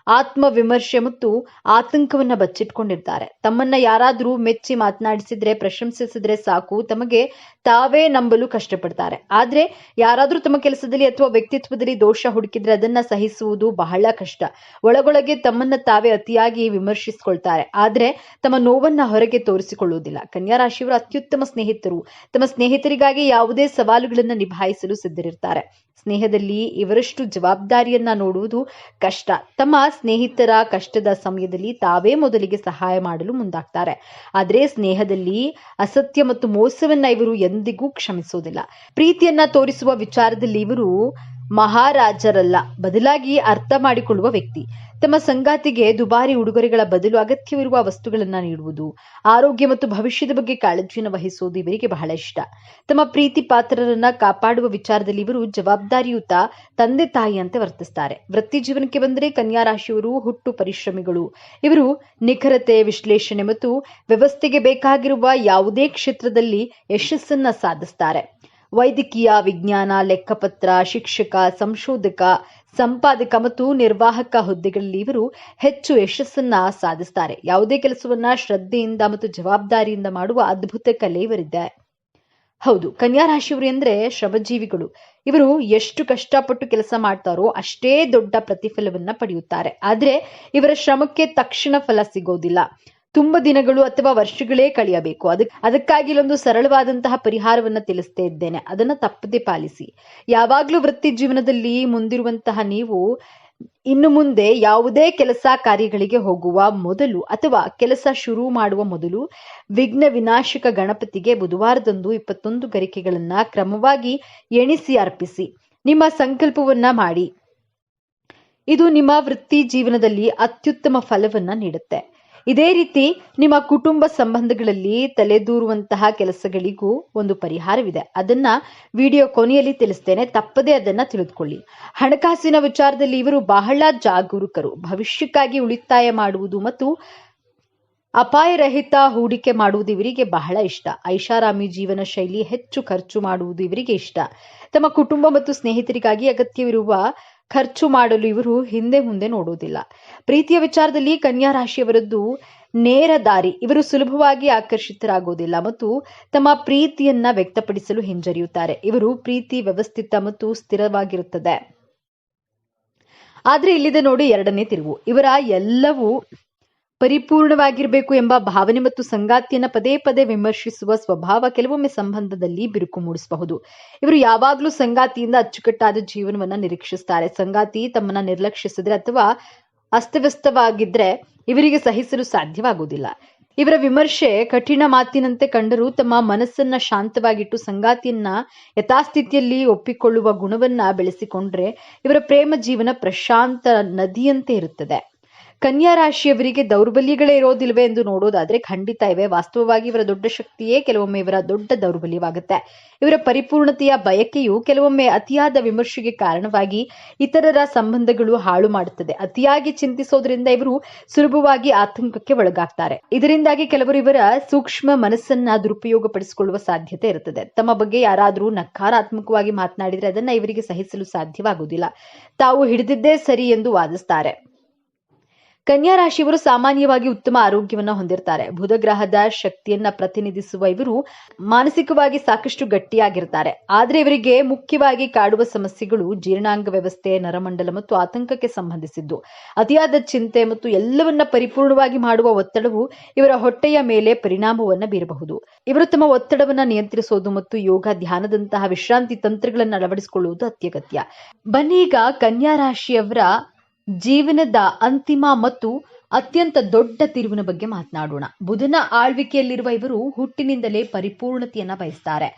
ಆತ್ಮವಿಮರ್ಶೆ ಮತ್ತು ಆತಂಕವನ್ನ ಬಚ್ಚಿಟ್ಕೊಂಡಿರ್ತಾರೆ. ತಮ್ಮನ್ನ ಯಾರಾದ್ರೂ ಮೆಚ್ಚಿ ಮಾತನಾಡಿಸಿದ್ರೆ, ಪ್ರಶಂಸಿಸಿದ್ರೆ ಸಾಕು, ತಮಗೆ ತಾವೇ ನಂಬಲು ಕಷ್ಟಪಡ್ತಾರೆ. ಆದ್ರೆ ಯಾರಾದ್ರೂ ತಮ್ಮ ಕೆಲಸದಲ್ಲಿ ಅಥವಾ ವ್ಯಕ್ತಿತ್ವದಲ್ಲಿ ದೋಷ ಹುಡುಕಿದ್ರೆ ಅದನ್ನ ಸಹಿಸುವುದು ಬಹಳ ಕಷ್ಟ. ಒಳಗೊಳಗೆ ತಮ್ಮನ್ನ ತಾವೇ ಅತಿಯಾಗಿ ವಿಮರ್ಶಿಸಿಕೊಳ್ತಾರೆ, ಆದ್ರೆ ತಮ್ಮ ನೋವನ್ನ ಹೊರಗೆ ತೋರಿಸಿಕೊಳ್ಳುವುದಿಲ್ಲ. ಕನ್ಯಾ ರಾಶಿಯವರು ಅತ್ಯುತ್ತಮ ಸ್ನೇಹಿತರು. ತಮ್ಮ ಸ್ನೇಹಿತರಿಗಾಗಿ ಯಾವುದೇ ಸವಾಲುಗಳನ್ನ ನಿಭಾಯಿಸಲು ಸಿದ್ಧರಿರ್ತಾರೆ. ಸ್ನೇಹದಲ್ಲಿ ಇವರಷ್ಟು ಜವಾಬ್ದಾರಿಯನ್ನ ನೋಡುವುದು ಕಷ್ಟ. ತಮ್ಮ ಸ್ನೇಹಿತರ ಕಷ್ಟದ ಸಮಯದಲ್ಲಿ ತಾವೇ ಮೊದಲಿಗೆ ಸಹಾಯ ಮಾಡಲು ಮುಂದಾಗ್ತಾರೆ. ಆದ್ರೆ ಸ್ನೇಹದಲ್ಲಿ ಅಸತ್ಯ ಮತ್ತು ಮೋಸವನ್ನ ಇವರು ಎಂದಿಗೂ ಕ್ಷಮಿಸುವುದಿಲ್ಲ. ಪ್ರೀತಿಯನ್ನ ತೋರಿಸುವ ವಿಚಾರದಲ್ಲಿ ಇವರು ಮಹಾರಾಜರಲ್ಲ, ಬದಲಾಗಿ ಅರ್ಥ ಮಾಡಿಕೊಳ್ಳುವ ವ್ಯಕ್ತಿ. ತಮ್ಮ ಸಂಗಾತಿಗೆ ದುಬಾರಿ ಉಡುಗೊರೆಗಳ ಬದಲು ಅಗತ್ಯವಿರುವ ವಸ್ತುಗಳನ್ನ ನೀಡುವುದು, ಆರೋಗ್ಯ ಮತ್ತು ಭವಿಷ್ಯದ ಬಗ್ಗೆ ಕಾಳಜಿಯನ್ನು ವಹಿಸುವುದು ಇವರಿಗೆ ಬಹಳ ಇಷ್ಟ. ತಮ್ಮ ಪ್ರೀತಿ ಪಾತ್ರರನ್ನ ಕಾಪಾಡುವ ವಿಚಾರದಲ್ಲಿ ಇವರು ಜವಾಬ್ದಾರಿಯುತ ತಂದೆ ತಾಯಿಯಂತೆ ವರ್ತಿಸ್ತಾರೆ. ವೃತ್ತಿ ಜೀವನಕ್ಕೆ ಬಂದರೆ ಕನ್ಯಾ ರಾಶಿಯವರು ಹುಟ್ಟು ಪರಿಶ್ರಮಿಗಳು. ಇವರು ನಿಖರತೆ, ವಿಶ್ಲೇಷಣೆ ಮತ್ತು ವ್ಯವಸ್ಥೆಗೆ ಬೇಕಾಗಿರುವ ಯಾವುದೇ ಕ್ಷೇತ್ರದಲ್ಲಿ ಯಶಸ್ಸನ್ನ ಸಾಧಿಸ್ತಾರೆ. ವೈದ್ಯಕೀಯ, ವಿಜ್ಞಾನ, ಲೆಕ್ಕಪತ್ರ, ಶಿಕ್ಷಕ, ಸಂಶೋಧಕ, ಸಂಪಾದಕ ಮತ್ತು ನಿರ್ವಾಹಕ ಹುದ್ದೆಗಳಲ್ಲಿ ಇವರು ಹೆಚ್ಚು ಯಶಸ್ಸನ್ನ ಸಾಧಿಸ್ತಾರೆ. ಯಾವುದೇ ಕೆಲಸವನ್ನ ಶ್ರದ್ಧೆಯಿಂದ ಮತ್ತು ಜವಾಬ್ದಾರಿಯಿಂದ ಮಾಡುವ ಅದ್ಭುತ ಕಲೆ ಇವರಿದೆ. ಹೌದು, ಕನ್ಯಾ ರಾಶಿಯವರು ಎಂದ್ರೆ ಶ್ರಮಜೀವಿಗಳು. ಇವರು ಎಷ್ಟು ಕಷ್ಟಪಟ್ಟು ಕೆಲಸ ಮಾಡ್ತಾರೋ ಅಷ್ಟೇ ದೊಡ್ಡ ಪ್ರತಿಫಲವನ್ನ ಪಡೆಯುತ್ತಾರೆ. ಆದ್ರೆ ಇವರ ಶ್ರಮಕ್ಕೆ ತಕ್ಷಣ ಫಲ ಸಿಗೋದಿಲ್ಲ. ತುಂಬ ದಿನಗಳು ಅಥವಾ ವರ್ಷಗಳೇ ಕಳೆಯಬೇಕು. ಅದಕ್ಕಾಗಿ ಇಲ್ಲೊಂದು ಸರಳವಾದಂತಹ ಪರಿಹಾರವನ್ನ ತಿಳಿಸ್ತಾ ಇದ್ದೇನೆ, ಅದನ್ನ ತಪ್ಪದೆ ಪಾಲಿಸಿ. ಯಾವಾಗ್ಲೂ ವೃತ್ತಿ ಜೀವನದಲ್ಲಿ ಮುಂದಿರುವಂತಹ ನೀವು ಇನ್ನು ಮುಂದೆ ಯಾವುದೇ ಕೆಲಸ ಕಾರ್ಯಗಳಿಗೆ ಹೋಗುವ ಮೊದಲು ಅಥವಾ ಕೆಲಸ ಶುರು ಮಾಡುವ ಮೊದಲು ವಿಘ್ನ ವಿನಾಶಕ ಗಣಪತಿಗೆ ಬುಧವಾರದಂದು 21 ಗರಿಕೆಗಳನ್ನ ಕ್ರಮವಾಗಿ ಎಣಿಸಿ ಅರ್ಪಿಸಿ ನಿಮ್ಮ ಸಂಕಲ್ಪವನ್ನ ಮಾಡಿ. ಇದು ನಿಮ್ಮ ವೃತ್ತಿ ಜೀವನದಲ್ಲಿ ಅತ್ಯುತ್ತಮ ಫಲವನ್ನ ನೀಡುತ್ತೆ. ಇದೇ ರೀತಿ ನಿಮ್ಮ ಕುಟುಂಬ ಸಂಬಂಧಗಳಲ್ಲಿ ತಲೆದೂರುವಂತಹ ಕೆಲಸಗಳಿಗೂ ಒಂದು ಪರಿಹಾರವಿದೆ. ಅದನ್ನ ವಿಡಿಯೋ ಕೊನೆಯಲ್ಲಿ ತಿಳಿಸ್ತೇನೆ, ತಪ್ಪದೇ ಅದನ್ನ ತಿಳಿದುಕೊಳ್ಳಿ. ಹಣಕಾಸಿನ ವಿಚಾರದಲ್ಲಿ ಇವರು ಬಹಳ ಜಾಗರೂಕರು. ಭವಿಷ್ಯಕ್ಕಾಗಿ ಉಳಿತಾಯ ಮಾಡುವುದು ಮತ್ತು ಅಪಾಯರಹಿತ ಹೂಡಿಕೆ ಮಾಡುವುದು ಇವರಿಗೆ ಬಹಳ ಇಷ್ಟ. ಐಷಾರಾಮಿ ಜೀವನ ಶೈಲಿ, ಹೆಚ್ಚು ಖರ್ಚು ಮಾಡುವುದು ಇವರಿಗೆ ಇಷ್ಟ. ತಮ್ಮ ಕುಟುಂಬ ಮತ್ತು ಸ್ನೇಹಿತರಿಗಾಗಿ ಅಗತ್ಯವಿರುವ ಖರ್ಚು ಮಾಡಲು ಇವರು ಹಿಂದೆ ಮುಂದೆ ನೋಡುವುದಿಲ್ಲ. ಪ್ರೀತಿಯ ವಿಚಾರದಲ್ಲಿ ಕನ್ಯಾ ರಾಶಿಯವರದ್ದು ನೇರ ದಾರಿ. ಇವರು ಸುಲಭವಾಗಿ ಆಕರ್ಷಿತರಾಗುವುದಿಲ್ಲ ಮತ್ತು ತಮ್ಮ ಪ್ರೀತಿಯನ್ನ ವ್ಯಕ್ತಪಡಿಸಲು ಹಿಂಜರಿಯುತ್ತಾರೆ. ಇವರು ಪ್ರೀತಿ ವ್ಯವಸ್ಥಿತ ಮತ್ತು ಸ್ಥಿರವಾಗಿರುತ್ತದೆ. ಆದ್ರೆ ಇಲ್ಲಿದೆ ನೋಡಿ ಎರಡನೇ ತಿರುವು. ಇವರ ಎಲ್ಲವೂ ಪರಿಪೂರ್ಣವಾಗಿರಬೇಕು ಎಂಬ ಭಾವನೆ ಮತ್ತು ಸಂಗಾತಿಯನ್ನ ಪದೇ ಪದೇ ವಿಮರ್ಶಿಸುವ ಸ್ವಭಾವ ಕೆಲವೊಮ್ಮೆ ಸಂಬಂಧದಲ್ಲಿ ಬಿರುಕು ಮೂಡಿಸಬಹುದು. ಇವರು ಯಾವಾಗಲೂ ಸಂಗಾತಿಯಿಂದ ಅಚ್ಚುಕಟ್ಟಾದ ಜೀವನವನ್ನ ನಿರೀಕ್ಷಿಸುತ್ತಾರೆ. ಸಂಗಾತಿ ತಮ್ಮನ್ನ ನಿರ್ಲಕ್ಷಿಸಿದ್ರೆ ಅಥವಾ ಅಸ್ತವ್ಯಸ್ತವಾಗಿದ್ರೆ ಇವರಿಗೆ ಸಹಿಸಲು ಸಾಧ್ಯವಾಗುವುದಿಲ್ಲ. ಇವರ ವಿಮರ್ಶೆ ಕಠಿಣ ಮಾತಿನಂತೆ ಕಂಡರೂ ತಮ್ಮ ಮನಸ್ಸನ್ನ ಶಾಂತವಾಗಿಟ್ಟು ಸಂಗಾತಿಯನ್ನ ಯಥಾಸ್ಥಿತಿಯಲ್ಲಿ ಒಪ್ಪಿಕೊಳ್ಳುವ ಗುಣವನ್ನ ಬೆಳೆಸಿಕೊಂಡ್ರೆ ಇವರ ಪ್ರೇಮ ಜೀವನ ಪ್ರಶಾಂತ ನದಿಯಂತೆ ಇರುತ್ತದೆ. ಕನ್ಯಾ ರಾಶಿಯವರಿಗೆ ದೌರ್ಬಲ್ಯಗಳೇ ಇರೋದಿಲ್ವೇ ಎಂದು ನೋಡೋದಾದ್ರೆ ಖಂಡಿತ ಇವೆ. ವಾಸ್ತವವಾಗಿ ಇವರ ದೊಡ್ಡ ಶಕ್ತಿಯೇ ಕೆಲವೊಮ್ಮೆ ಇವರ ದೊಡ್ಡ ದೌರ್ಬಲ್ಯವಾಗುತ್ತೆ. ಇವರ ಪರಿಪೂರ್ಣತೆಯ ಬಯಕೆಯು ಕೆಲವೊಮ್ಮೆ ಅತಿಯಾದ ವಿಮರ್ಶೆಗೆ ಕಾರಣವಾಗಿ ಇತರರ ಸಂಬಂಧಗಳು ಹಾಳು ಮಾಡುತ್ತದೆ. ಅತಿಯಾಗಿ ಚಿಂತಿಸೋದ್ರಿಂದ ಇವರು ಸುಲಭವಾಗಿ ಆತಂಕಕ್ಕೆ ಒಳಗಾಗ್ತಾರೆ. ಇದರಿಂದಾಗಿ ಕೆಲವರು ಇವರ ಸೂಕ್ಷ್ಮ ಮನಸ್ಸನ್ನ ದುರುಪಯೋಗಪಡಿಸಿಕೊಳ್ಳುವ ಸಾಧ್ಯತೆ ಇರುತ್ತದೆ. ತಮ್ಮ ಬಗ್ಗೆ ಯಾರಾದರೂ ನಕಾರಾತ್ಮಕವಾಗಿ ಮಾತನಾಡಿದರೆ ಅದನ್ನ ಇವರಿಗೆ ಸಹಿಸಲು ಸಾಧ್ಯವಾಗುವುದಿಲ್ಲ. ತಾವು ಹಿಡಿದಿದ್ದೇ ಸರಿ ಎಂದು ವಾದಿಸ್ತಾರೆ. ಕನ್ಯಾ ರಾಶಿಯವರು ಸಾಮಾನ್ಯವಾಗಿ ಉತ್ತಮ ಆರೋಗ್ಯವನ್ನ ಹೊಂದಿರ್ತಾರೆ. ಬುಧ ಗ್ರಹದ ಶಕ್ತಿಯನ್ನ ಪ್ರತಿನಿಧಿಸುವ ಇವರು ಮಾನಸಿಕವಾಗಿ ಸಾಕಷ್ಟು ಗಟ್ಟಿಯಾಗಿರ್ತಾರೆ. ಆದ್ರೆ ಇವರಿಗೆ ಮುಖ್ಯವಾಗಿ ಕಾಡುವ ಸಮಸ್ಯೆಗಳು ಜೀರ್ಣಾಂಗ ವ್ಯವಸ್ಥೆ, ನರಮಂಡಲ ಮತ್ತು ಆತಂಕಕ್ಕೆ ಸಂಬಂಧಿಸಿದ್ದು. ಅತಿಯಾದ ಚಿಂತೆ ಮತ್ತು ಎಲ್ಲವನ್ನ ಪರಿಪೂರ್ಣವಾಗಿ ಮಾಡುವ ಒತ್ತಡವು ಇವರ ಹೊಟ್ಟೆಯ ಮೇಲೆ ಪರಿಣಾಮವನ್ನ ಬೀರಬಹುದು. ಇವರು ತಮ್ಮ ಒತ್ತಡವನ್ನ ನಿಯಂತ್ರಿಸೋದು ಮತ್ತು ಯೋಗ, ಧ್ಯಾನದಂತಹ ವಿಶ್ರಾಂತಿ ತಂತ್ರಗಳನ್ನು ಅಳವಡಿಸಿಕೊಳ್ಳುವುದು ಅತ್ಯಗತ್ಯ. ಬನ್ನಿ ಈಗ ಕನ್ಯಾ ರಾಶಿಯವರ ಜೀವನದ ಅಂತಿಮ ಮತ್ತು ಅತ್ಯಂತ ದೊಡ್ಡ ತಿರುವಿನ ಬಗ್ಗೆ ಮಾತನಾಡೋಣ. ಬುಧನ ಆಳ್ವಿಕೆಯಲ್ಲಿರುವ ಇವರು ಹುಟ್ಟಿನಿಂದಲೇ ಪರಿಪೂರ್ಣತೆಯನ್ನ ಬಯಸ್ತಾರೆ.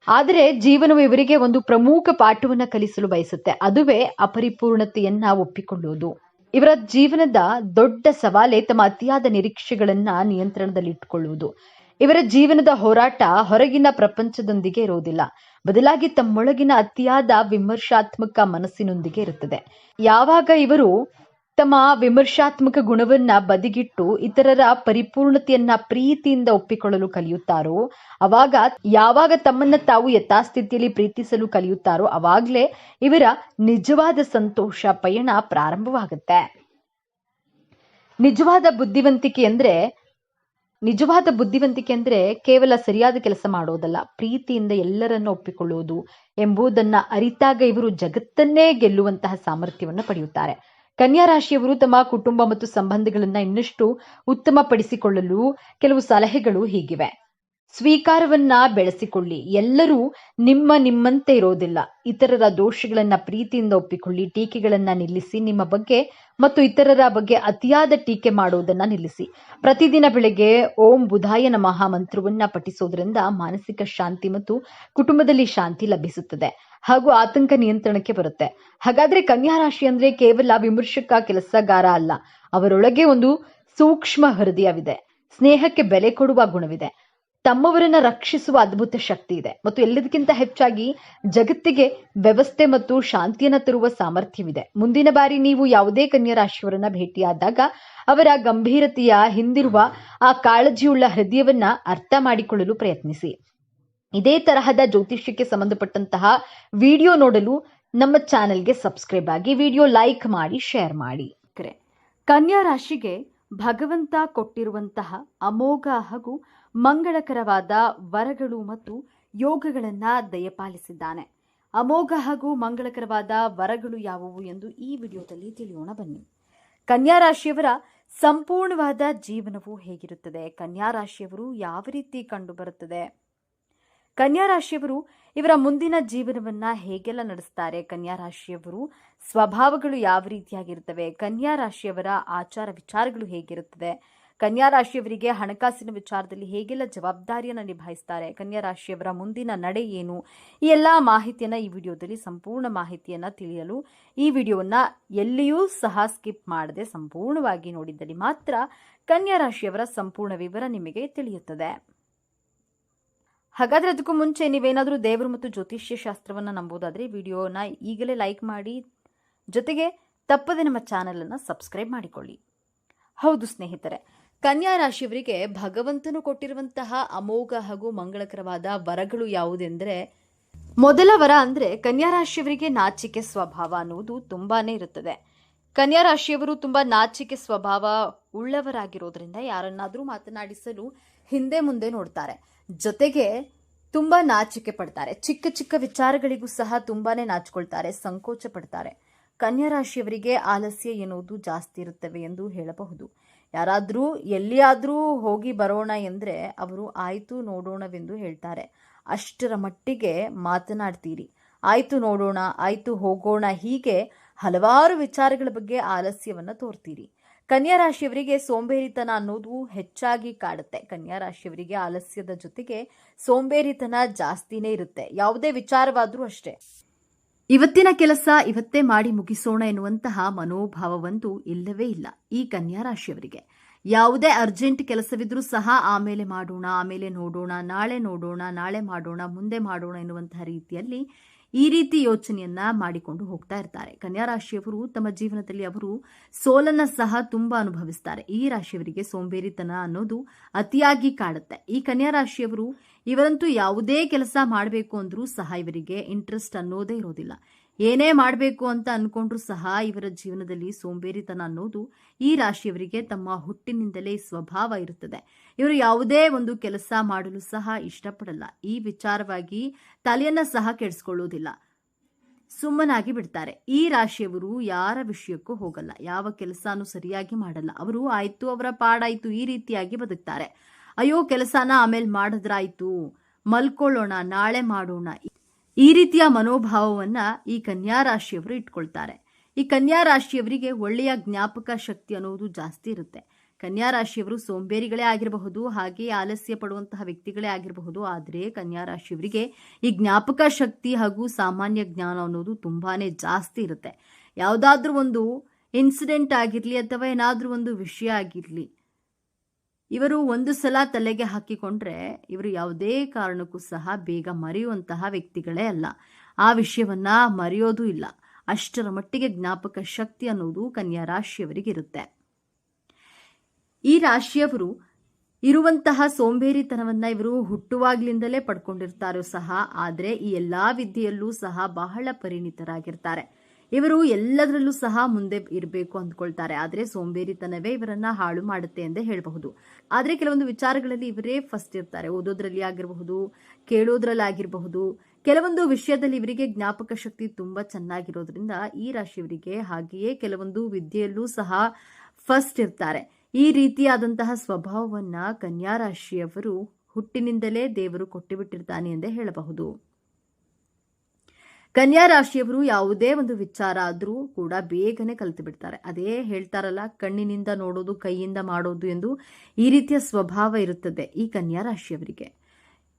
ಆದರೆ ಜೀವನವು ಇವರಿಗೆ ಒಂದು ಪ್ರಮುಖ ಪಾಠವನ್ನ ಕಲಿಸಲು ಬಯಸುತ್ತೆ. ಅದುವೇ ಅಪರಿಪೂರ್ಣತೆಯನ್ನ ಒಪ್ಪಿಕೊಳ್ಳುವುದು. ಇವರ ಜೀವನದ ದೊಡ್ಡ ಸವಾಲೇ ತಮ್ಮ ಅತಿಯಾದ ನಿರೀಕ್ಷೆಗಳನ್ನ ನಿಯಂತ್ರಣದಲ್ಲಿಟ್ಟುಕೊಳ್ಳುವುದು. ಇವರ ಜೀವನದ ಹೋರಾಟ ಹೊರಗಿನ ಪ್ರಪಂಚದೊಂದಿಗೆ ಇರೋದಿಲ್ಲ, ಬದಲಾಗಿ ತಮ್ಮೊಳಗಿನ ಅತಿಯಾದ ವಿಮರ್ಶಾತ್ಮಕ ಮನಸ್ಸಿನೊಂದಿಗೆ ಇರುತ್ತದೆ. ಯಾವಾಗ ಇವರು ತಮ್ಮ ವಿಮರ್ಶಾತ್ಮಕ ಗುಣವನ್ನ ಬದಿಗಿಟ್ಟು ಇತರರ ಪರಿಪೂರ್ಣತೆಯನ್ನ ಪ್ರೀತಿಯಿಂದ ಒಪ್ಪಿಕೊಳ್ಳಲು ಕಲಿಯುತ್ತಾರೋ, ಯಾವಾಗ ತಮ್ಮನ್ನ ತಾವು ಯಥಾಸ್ಥಿತಿಯಲ್ಲಿ ಪ್ರೀತಿಸಲು ಕಲಿಯುತ್ತಾರೋ ಅವಾಗ್ಲೇ ಇವರ ನಿಜವಾದ ಸಂತೋಷ ಪಯಣ ಪ್ರಾರಂಭವಾಗುತ್ತೆ. ನಿಜವಾದ ಬುದ್ಧಿವಂತಿಕೆ ಅಂದ್ರೆ ಕೇವಲ ಸರಿಯಾದ ಕೆಲಸ ಮಾಡೋದಲ್ಲ, ಪ್ರೀತಿಯಿಂದ ಎಲ್ಲರನ್ನ ಒಪ್ಪಿಕೊಳ್ಳುವುದು ಎಂಬುದನ್ನ ಅರಿತಾಗ ಇವರು ಜಗತ್ತನ್ನೇ ಗೆಲ್ಲುವಂತಹ ಸಾಮರ್ಥ್ಯವನ್ನು ಪಡೆಯುತ್ತಾರೆ. ಕನ್ಯಾ ರಾಶಿಯವರು ತಮ್ಮ ಕುಟುಂಬ ಮತ್ತು ಸಂಬಂಧಗಳನ್ನ ಇನ್ನಷ್ಟು ಉತ್ತಮಪಡಿಸಿಕೊಳ್ಳಲು ಕೆಲವು ಸಲಹೆಗಳು ಹೀಗಿವೆ. ಸ್ವೀಕಾರವನ್ನ ಬೆಳೆಸಿಕೊಳ್ಳಿ. ಎಲ್ಲರೂ ನಿಮ್ಮಂತೆ ಇರೋದಿಲ್ಲ. ಇತರರ ದೋಷಗಳನ್ನ ಪ್ರೀತಿಯಿಂದ ಒಪ್ಪಿಕೊಳ್ಳಿ. ಟೀಕೆಗಳನ್ನ ನಿಲ್ಲಿಸಿ. ನಿಮ್ಮ ಬಗ್ಗೆ ಮತ್ತು ಇತರರ ಬಗ್ಗೆ ಅತಿಯಾದ ಟೀಕೆ ಮಾಡುವುದನ್ನ ನಿಲ್ಲಿಸಿ. ಪ್ರತಿದಿನ ಬೆಳಗ್ಗೆ ಓಂ ಬುಧಾಯ ನಮಃ ಮಂತ್ರವನ್ನ ಪಠಿಸೋದ್ರಿಂದ ಮಾನಸಿಕ ಶಾಂತಿ ಮತ್ತು ಕುಟುಂಬದಲ್ಲಿ ಶಾಂತಿ ಲಭಿಸುತ್ತದೆ ಹಾಗೂ ಆತಂಕ ನಿಯಂತ್ರಣಕ್ಕೆ ಬರುತ್ತೆ. ಹಾಗಾದ್ರೆ ಕನ್ಯಾ ರಾಶಿ ಅಂದ್ರೆ ಕೇವಲ ವಿಮರ್ಶಕ ಕೆಲಸಗಾರ ಅಲ್ಲ. ಅವರೊಳಗೆ ಒಂದು ಸೂಕ್ಷ್ಮ ಹೃದಯವಿದೆ, ಸ್ನೇಹಕ್ಕೆ ಬೆಲೆ ಕೊಡುವ ಗುಣವಿದೆ, ತಮ್ಮವರನ್ನ ರಕ್ಷಿಸುವ ಅದ್ಭುತ ಶಕ್ತಿ ಇದೆ ಮತ್ತು ಎಲ್ಲದಕ್ಕಿಂತ ಹೆಚ್ಚಾಗಿ ಜಗತ್ತಿಗೆ ವ್ಯವಸ್ಥೆ ಮತ್ತು ಶಾಂತಿಯನ್ನ ತರುವ ಸಾಮರ್ಥ್ಯವಿದೆ. ಮುಂದಿನ ಬಾರಿ ನೀವು ಯಾವುದೇ ಕನ್ಯಾ ರಾಶಿಯವರನ್ನ ಭೇಟಿಯಾದಾಗ ಅವರ ಗಂಭೀರತೆಯ ಹಿಂದಿರುವ ಆ ಕಾಳಜಿಯುಳ್ಳ ಹೃದಯವನ್ನ ಅರ್ಥ ಮಾಡಿಕೊಳ್ಳಲು ಪ್ರಯತ್ನಿಸಿ. ಇದೇ ತರಹದ ಜ್ಯೋತಿಷ್ಯಕ್ಕೆ ಸಂಬಂಧಪಟ್ಟಂತಹ ವಿಡಿಯೋ ನೋಡಲು ನಮ್ಮ ಚಾನೆಲ್ಗೆ ಸಬ್ಸ್ಕ್ರೈಬ್ ಆಗಿ, ವಿಡಿಯೋ ಲೈಕ್ ಮಾಡಿ, ಶೇರ್ ಮಾಡಿ. ಕನ್ಯಾ ರಾಶಿಗೆ ಭಗವಂತ ಕೊಟ್ಟಿರುವಂತಹ ಅಮೋಘ ಹಾಗೂ ಮಂಗಳಕರವಾದ ವರಗಳು ಮತ್ತು ಯೋಗಗಳನ್ನ ದಯಪಾಲಿಸಿದ್ದಾನೆ. ಅಮೋಘ ಹಾಗೂ ಮಂಗಳಕರವಾದ ವರಗಳು ಯಾವುವು ಎಂದು ಈ ವಿಡಿಯೋದಲ್ಲಿ ತಿಳಿಯೋಣ ಬನ್ನಿ. ಕನ್ಯಾ ರಾಶಿಯವರ ಸಂಪೂರ್ಣವಾದ ಜೀವನವು ಹೇಗಿರುತ್ತದೆ? ಕನ್ಯಾ ರಾಶಿಯವರು ಯಾವ ರೀತಿ ಕಂಡುಬರುತ್ತದೆ? ಕನ್ಯಾ ರಾಶಿಯವರು ಇವರ ಮುಂದಿನ ಜೀವನವನ್ನ ಹೇಗೆಲ್ಲ ನಡೆಸ್ತಾರೆ? ಕನ್ಯಾ ರಾಶಿಯವರು ಸ್ವಭಾವಗಳು ಯಾವ ರೀತಿಯಾಗಿರುತ್ತವೆ? ಕನ್ಯಾ ರಾಶಿಯವರ ಆಚಾರ ವಿಚಾರಗಳು ಹೇಗಿರುತ್ತದೆ? ಕನ್ಯಾ ರಾಶಿಯವರಿಗೆ ಹಣಕಾಸಿನ ವಿಚಾರದಲ್ಲಿ ಹೇಗೆಲ್ಲ ಜವಾಬ್ದಾರಿಯನ್ನು ನಿಭಾಯಿಸ್ತಾರೆ? ಕನ್ಯಾ ರಾಶಿಯವರ ಮುಂದಿನ ನಡೆ ಏನು? ಈ ಎಲ್ಲ ಮಾಹಿತಿಯನ್ನ ಈ ವಿಡಿಯೋದಲ್ಲಿ ಸಂಪೂರ್ಣ ಮಾಹಿತಿಯನ್ನ ತಿಳಿಯಲು ಈ ವಿಡಿಯೋವನ್ನ ಎಲ್ಲಿಯೂ ಸಹ ಸ್ಕಿಪ್ ಮಾಡದೆ ಸಂಪೂರ್ಣವಾಗಿ ನೋಡಿದ್ದಲ್ಲಿ ಮಾತ್ರ ಕನ್ಯಾ ರಾಶಿಯವರ ಸಂಪೂರ್ಣ ವಿವರ ನಿಮಗೆ ತಿಳಿಯುತ್ತದೆ. ಹಾಗಾದ್ರೆ ಅದಕ್ಕೂ ಮುಂಚೆ ನೀವೇನಾದರೂ ದೇವರು ಮತ್ತು ಜ್ಯೋತಿಷ್ಯ ಶಾಸ್ತ್ರವನ್ನ ನಂಬೋದಾದ್ರೆ ವಿಡಿಯೋನ ಈಗಲೇ ಲೈಕ್ ಮಾಡಿ, ಜೊತೆಗೆ ತಪ್ಪದೆ ನಮ್ಮ ಚಾನೆಲ್ ಅನ್ನ ಸಬ್ಸ್ಕ್ರೈಬ್ ಮಾಡಿಕೊಳ್ಳಿ. ಹೌದು ಸ್ನೇಹಿತರೆ, ಕನ್ಯಾ ರಾಶಿಯವರಿಗೆ ಭಗವಂತನು ಕೊಟ್ಟಿರುವಂತಹ ಅಮೋಘ ಹಾಗೂ ಮಂಗಳಕರವಾದ ವರಗಳು ಯಾವುದೆಂದರೆ, ಮೊದಲ ವರ ಅಂದ್ರೆ ಕನ್ಯಾ ರಾಶಿಯವರಿಗೆ ನಾಚಿಕೆ ಸ್ವಭಾವ ಅನ್ನುವುದು ತುಂಬಾನೇ ಇರುತ್ತದೆ. ಕನ್ಯಾ ರಾಶಿಯವರು ತುಂಬಾ ನಾಚಿಕೆ ಸ್ವಭಾವ ಉಳ್ಳವರಾಗಿರೋದ್ರಿಂದ ಯಾರನ್ನಾದ್ರೂ ಮಾತನಾಡಿಸಲು ಹಿಂದೆ ಮುಂದೆ ನೋಡ್ತಾರೆ. ಜೊತೆಗೆ ತುಂಬಾ ನಾಚಿಕೆ ಪಡ್ತಾರೆ. ಚಿಕ್ಕ ಚಿಕ್ಕ ವಿಚಾರಗಳಿಗೂ ಸಹ ತುಂಬಾನೇ ನಾಚಿಕೊಳ್ತಾರೆ, ಸಂಕೋಚ ಪಡ್ತಾರೆ. ಕನ್ಯಾ ರಾಶಿಯವರಿಗೆ ಆಲಸ್ಯ ಎನ್ನುವುದು ಜಾಸ್ತಿ ಇರುತ್ತವೆ ಎಂದು ಹೇಳಬಹುದು. ಯಾರಾದರೂ ಎಲ್ಲಿಯಾದರೂ ಹೋಗಿ ಬರೋಣ ಎಂದರೆ ಅವರು ಆಯಿತು ನೋಡೋಣವೆಂದು ಹೇಳ್ತಾರೆ. ಅಷ್ಟರ ಮಟ್ಟಿಗೆ ಮಾತನಾಡ್ತೀರಿ. ಆಯಿತು ನೋಡೋಣ, ಆಯಿತು ಹೋಗೋಣ, ಹೀಗೆ ಹಲವಾರು ವಿಚಾರಗಳ ಬಗ್ಗೆ ಆಲಸ್ಯವನ್ನು ತೋರ್ತೀರಿ. ಕನ್ಯಾ ರಾಶಿಯವರಿಗೆ ಸೋಂಬೇರಿತನ ಅನ್ನೋದು ಹೆಚ್ಚಾಗಿ ಕಾಡುತ್ತೆ. ಕನ್ಯಾ ರಾಶಿಯವರಿಗೆ ಆಲಸ್ಯದ ಜೊತೆಗೆ ಸೋಂಬೇರಿತನ ಜಾಸ್ತಿನೇ ಇರುತ್ತೆ. ಯಾವುದೇ ವಿಚಾರವಾದರೂ ಅಷ್ಟೇ, ಇವತ್ತಿನ ಕೆಲಸ ಇವತ್ತೇ ಮಾಡಿ ಮುಗಿಸೋಣ ಎನ್ನುವಂತಹ ಮನೋಭಾವವಂತೂ ಇಲ್ಲವೇ ಇಲ್ಲ ಈ ಕನ್ಯಾ ರಾಶಿಯವರಿಗೆ. ಯಾವುದೇ ಅರ್ಜೆಂಟ್ ಕೆಲಸವಿದ್ರೂ ಸಹ ಆಮೇಲೆ ಮಾಡೋಣ, ಆಮೇಲೆ ನೋಡೋಣ, ನಾಳೆ ಮಾಡೋಣ, ಮುಂದೆ ಮಾಡೋಣ ಎನ್ನುವಂತಹ ರೀತಿಯಲ್ಲಿ ಈ ರೀತಿ ಯೋಚನೆಯನ್ನ ಮಾಡಿಕೊಂಡು ಹೋಗ್ತಾ ಇರ್ತಾರೆ. ಕನ್ಯಾ ರಾಶಿಯವರು ತಮ್ಮ ಜೀವನದಲ್ಲಿ ಅವರು ಸೋಲನ್ನ ಸಹ ತುಂಬಾ ಅನುಭವಿಸ್ತಾರೆ. ಈ ರಾಶಿಯವರಿಗೆ ಸೋಂಬೇರಿತನ ಅನ್ನೋದು ಅತಿಯಾಗಿ ಕಾಡುತ್ತೆ. ಈ ಕನ್ಯಾ ರಾಶಿಯವರು ಇವರಂತೂ ಯಾವುದೇ ಕೆಲಸ ಮಾಡಬೇಕು ಅಂದ್ರೂ ಸಹ ಇವರಿಗೆ ಇಂಟ್ರೆಸ್ಟ್ ಅನ್ನೋದೇ ಇರೋದಿಲ್ಲ. ಏನೇ ಮಾಡಬೇಕು ಅಂತ ಅನ್ಕೊಂಡ್ರೂ ಸಹ ಇವರ ಜೀವನದಲ್ಲಿ ಸೋಂಬೇರಿತನ ಅನ್ನೋದು ಈ ರಾಶಿಯವರಿಗೆ ತಮ್ಮ ಹುಟ್ಟಿನಿಂದಲೇ ಸ್ವಭಾವ ಇರುತ್ತದೆ. ಇವರು ಯಾವುದೇ ಒಂದು ಕೆಲಸ ಮಾಡಲು ಸಹ ಇಷ್ಟಪಡಲ್ಲ. ಈ ವಿಚಾರವಾಗಿ ತಲೆಯನ್ನ ಸಹ ಕೆಡಿಸ್ಕೊಳ್ಳೋದಿಲ್ಲ, ಸುಮ್ಮನಾಗಿ ಬಿಡ್ತಾರೆ. ಈ ರಾಶಿಯವರು ಯಾರ ವಿಷಯಕ್ಕೂ ಹೋಗಲ್ಲ, ಯಾವ ಕೆಲಸನೂ ಸರಿಯಾಗಿ ಮಾಡಲ್ಲ. ಅವರು ಆಯ್ತು, ಅವರ ಪಾಡಾಯ್ತು, ಈ ರೀತಿಯಾಗಿ ಬದುಕ್ತಾರೆ. ಅಯ್ಯೋ ಕೆಲಸನ ಆಮೇಲೆ ಮಾಡಿದ್ರಾಯ್ತು, ಮಲ್ಕೊಳ್ಳೋಣ, ನಾಳೆ ಮಾಡೋಣ, ಈ ರೀತಿಯ ಮನೋಭಾವವನ್ನ ಈ ಕನ್ಯಾ ರಾಶಿಯವರು ಇಟ್ಕೊಳ್ತಾರೆ. ಈ ಕನ್ಯಾ ರಾಶಿಯವರಿಗೆ ಒಳ್ಳೆಯ ಜ್ಞಾಪಕ ಶಕ್ತಿ ಅನ್ನೋದು ಜಾಸ್ತಿ ಇರುತ್ತೆ. ಕನ್ಯಾ ರಾಶಿಯವರು ಸೋಂಬೇರಿಗಳೇ ಆಗಿರಬಹುದು, ಹಾಗೆ ಆಲಸ್ಯ ಪಡುವಂತಹ ವ್ಯಕ್ತಿಗಳೇ ಆಗಿರಬಹುದು. ಆದರೆ ಕನ್ಯಾ ರಾಶಿಯವರಿಗೆ ಈ ಜ್ಞಾಪಕ ಶಕ್ತಿ ಹಾಗೂ ಸಾಮಾನ್ಯ ಜ್ಞಾನ ಅನ್ನೋದು ತುಂಬಾನೇ ಜಾಸ್ತಿ ಇರುತ್ತೆ. ಯಾವುದಾದ್ರೂ ಒಂದು ಇನ್ಸಿಡೆಂಟ್ ಆಗಿರ್ಲಿ ಅಥವಾ ಏನಾದ್ರೂ ಒಂದು ವಿಷಯ ಆಗಿರ್ಲಿ, ಇವರು ಒಂದು ಸಲ ತಲೆಗೆ ಹಾಕಿಕೊಂಡ್ರೆ ಇವರು ಯಾವುದೇ ಕಾರಣಕ್ಕೂ ಸಹ ಬೇಗ ಮರೆಯುವಂತಹ ವ್ಯಕ್ತಿಗಳೇ ಅಲ್ಲ. ಆ ವಿಷಯವನ್ನ ಮರೆಯೋದು ಇಲ್ಲ. ಅಷ್ಟರ ಮಟ್ಟಿಗೆ ಜ್ಞಾಪಕ ಶಕ್ತಿ ಅನ್ನೋದು ಕನ್ಯಾ ರಾಶಿಯವರಿಗೆ ಇರುತ್ತೆ. ಈ ರಾಶಿಯವರು ಇರುವಂತಹ ಸೋಂಬೇರಿತನವನ್ನ ಇವರು ಹುಟ್ಟುವಾಗ್ಲಿಂದಲೇ ಪಡ್ಕೊಂಡಿರ್ತಾರೋ ಸಹ, ಆದರೆ ಈ ಎಲ್ಲಾ ವಿದ್ಯೆಯಲ್ಲೂ ಸಹ ಬಹಳ ಪರಿಣಿತರಾಗಿರ್ತಾರೆ. ಇವರು ಎಲ್ಲದರಲ್ಲೂ ಸಹ ಮುಂದೆ ಇರಬೇಕು ಅಂದ್ಕೊಳ್ತಾರೆ. ಆದರೆ ಸೋಂಬೇರಿತನವೇ ಇವರನ್ನ ಹಾಳು ಮಾಡುತ್ತೆ ಎಂದೇ ಹೇಳಬಹುದು. ಆದರೆ ಕೆಲವೊಂದು ವಿಚಾರಗಳಲ್ಲಿ ಇವರೇ ಫಸ್ಟ್ ಇರ್ತಾರೆ. ಓದೋದ್ರಲ್ಲಿ ಆಗಿರಬಹುದು, ಕೇಳೋದ್ರಲ್ಲಿ ಆಗಿರಬಹುದು, ಕೆಲವೊಂದು ವಿಷಯದಲ್ಲಿ ಇವರಿಗೆ ಜ್ಞಾಪಕ ಶಕ್ತಿ ತುಂಬಾ ಚೆನ್ನಾಗಿರೋದ್ರಿಂದ ಈ ರಾಶಿಯವರಿಗೆ ಹಾಗೆಯೇ ಕೆಲವೊಂದು ವಿದ್ಯೆಯಲ್ಲೂ ಸಹ ಫಸ್ಟ್ ಇರ್ತಾರೆ. ಈ ರೀತಿಯಾದಂತಹ ಸ್ವಭಾವವನ್ನ ಕನ್ಯಾ ರಾಶಿಯವರು ಹುಟ್ಟಿನಿಂದಲೇ ದೇವರು ಕೊಟ್ಟುಬಿಟ್ಟಿರ್ತಾನೆ ಎಂದೇ ಹೇಳಬಹುದು. ಕನ್ಯಾ ರಾಶಿಯವರು ಯಾವುದೇ ಒಂದು ವಿಚಾರ ಆದ್ರೂ ಕೂಡ ಬೇಗನೆ ಕಲಿತು ಬಿಡ್ತಾರೆ. ಅದೇ ಹೇಳ್ತಾರಲ್ಲ, ಕಣ್ಣಿನಿಂದ ನೋಡೋದು ಕೈಯಿಂದ ಮಾಡೋದು ಎಂದು. ಈ ರೀತಿಯ ಸ್ವಭಾವ ಇರುತ್ತದೆ ಈ ಕನ್ಯಾ ರಾಶಿಯವರಿಗೆ.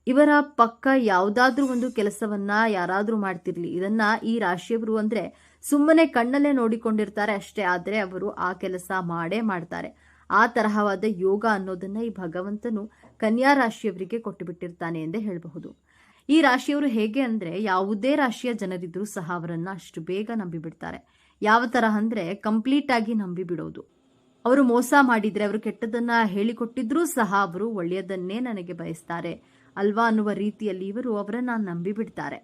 ಇವರ ಪಕ್ಕ ಯಾವುದಾದ್ರೂ ಒಂದು ಕೆಲಸವನ್ನ ಯಾರಾದ್ರೂ ಮಾಡ್ತಿರ್ಲಿ, ಇದನ್ನ ಈ ರಾಶಿಯವರು ಅಂದ್ರೆ ಸುಮ್ಮನೆ ಕಣ್ಣಲ್ಲೇ ನೋಡಿಕೊಂಡಿರ್ತಾರೆ ಅಷ್ಟೇ, ಆದ್ರೆ ಅವರು ಆ ಕೆಲಸ ಮಾಡೇ ಮಾಡ್ತಾರೆ. ಆ ತರಹವಾದ ಯೋಗ ಅನ್ನೋದನ್ನ ಈ ಭಗವಂತನು ಕನ್ಯಾ ರಾಶಿಯವರಿಗೆ ಕೊಟ್ಟು ಬಿಟ್ಟಿರ್ತಾನೆ ಎಂದೇ ಹೇಳಬಹುದು. ಈ ರಾಶಿಯವರು ಹೇಗೆ ಅಂದ್ರೆ, ಯಾವುದೇ ರಾಶಿಯ ಜನರಿದ್ರೂ ಸಹ ಅವರನ್ನ ಅಷ್ಟು ಬೇಗ ನಂಬಿಬಿಡ್ತಾರೆ. ಯಾವ ತರಹ ಅಂದ್ರೆ ಕಂಪ್ಲೀಟ್ ಆಗಿ ನಂಬಿ ಬಿಡೋದು. ಅವರು ಮೋಸ ಮಾಡಿದ್ರೆ, ಅವರು ಕೆಟ್ಟದನ್ನ ಹೇಳಿಕೊಟ್ಟಿದ್ರೂ ಸಹ ಅವರು ಒಳ್ಳೆಯದನ್ನೇ ನನಗೆ ಬಯಸ್ತಾರೆ ಅಲ್ವಾ ಅನ್ನುವ ರೀತಿಯಲ್ಲಿ ಇವರು ಅವರನ್ನ ನಂಬಿ ಬಿಡ್ತಾರೆ.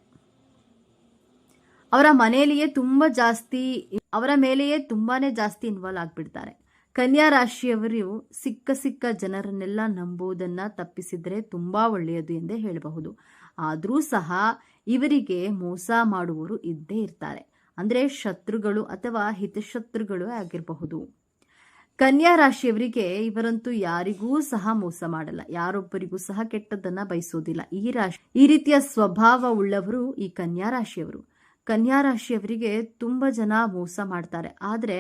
ಅವರ ಮೇಲೆಯೇ ತುಂಬಾನೇ ಜಾಸ್ತಿ ಇನ್ವಾಲ್ವ್ ಆಗ್ಬಿಡ್ತಾರೆ. ಕನ್ಯಾ ರಾಶಿಯವರು ಸಿಕ್ಕ ಜನರನ್ನೆಲ್ಲ ನಂಬುವುದನ್ನ ತಪ್ಪಿಸಿದ್ರೆ ತುಂಬಾ ಒಳ್ಳೆಯದು ಎಂದೇ ಹೇಳಬಹುದು. ಆದರೂ ಸಹ ಇವರಿಗೆ ಮೋಸ ಮಾಡುವವರು ಇದ್ದೇ ಇರ್ತಾರೆ. ಅಂದ್ರೆ ಶತ್ರುಗಳು ಅಥವಾ ಹಿತಶತ್ರುಗಳು ಆಗಿರಬಹುದು. ಕನ್ಯಾ ರಾಶಿಯವರಿಗೆ ಇವರಂತೂ ಯಾರಿಗೂ ಸಹ ಮೋಸ ಮಾಡಲ್ಲ, ಯಾರೊಬ್ಬರಿಗೂ ಸಹ ಕೆಟ್ಟದ್ದನ್ನ ಬಯಸೋದಿಲ್ಲ. ಈ ರೀತಿಯ ಸ್ವಭಾವ ಉಳ್ಳವರು ಈ ಕನ್ಯಾ ರಾಶಿಯವರು. ಕನ್ಯಾ ರಾಶಿಯವರಿಗೆ ತುಂಬಾ ಜನ ಮೋಸ ಮಾಡ್ತಾರೆ, ಆದ್ರೆ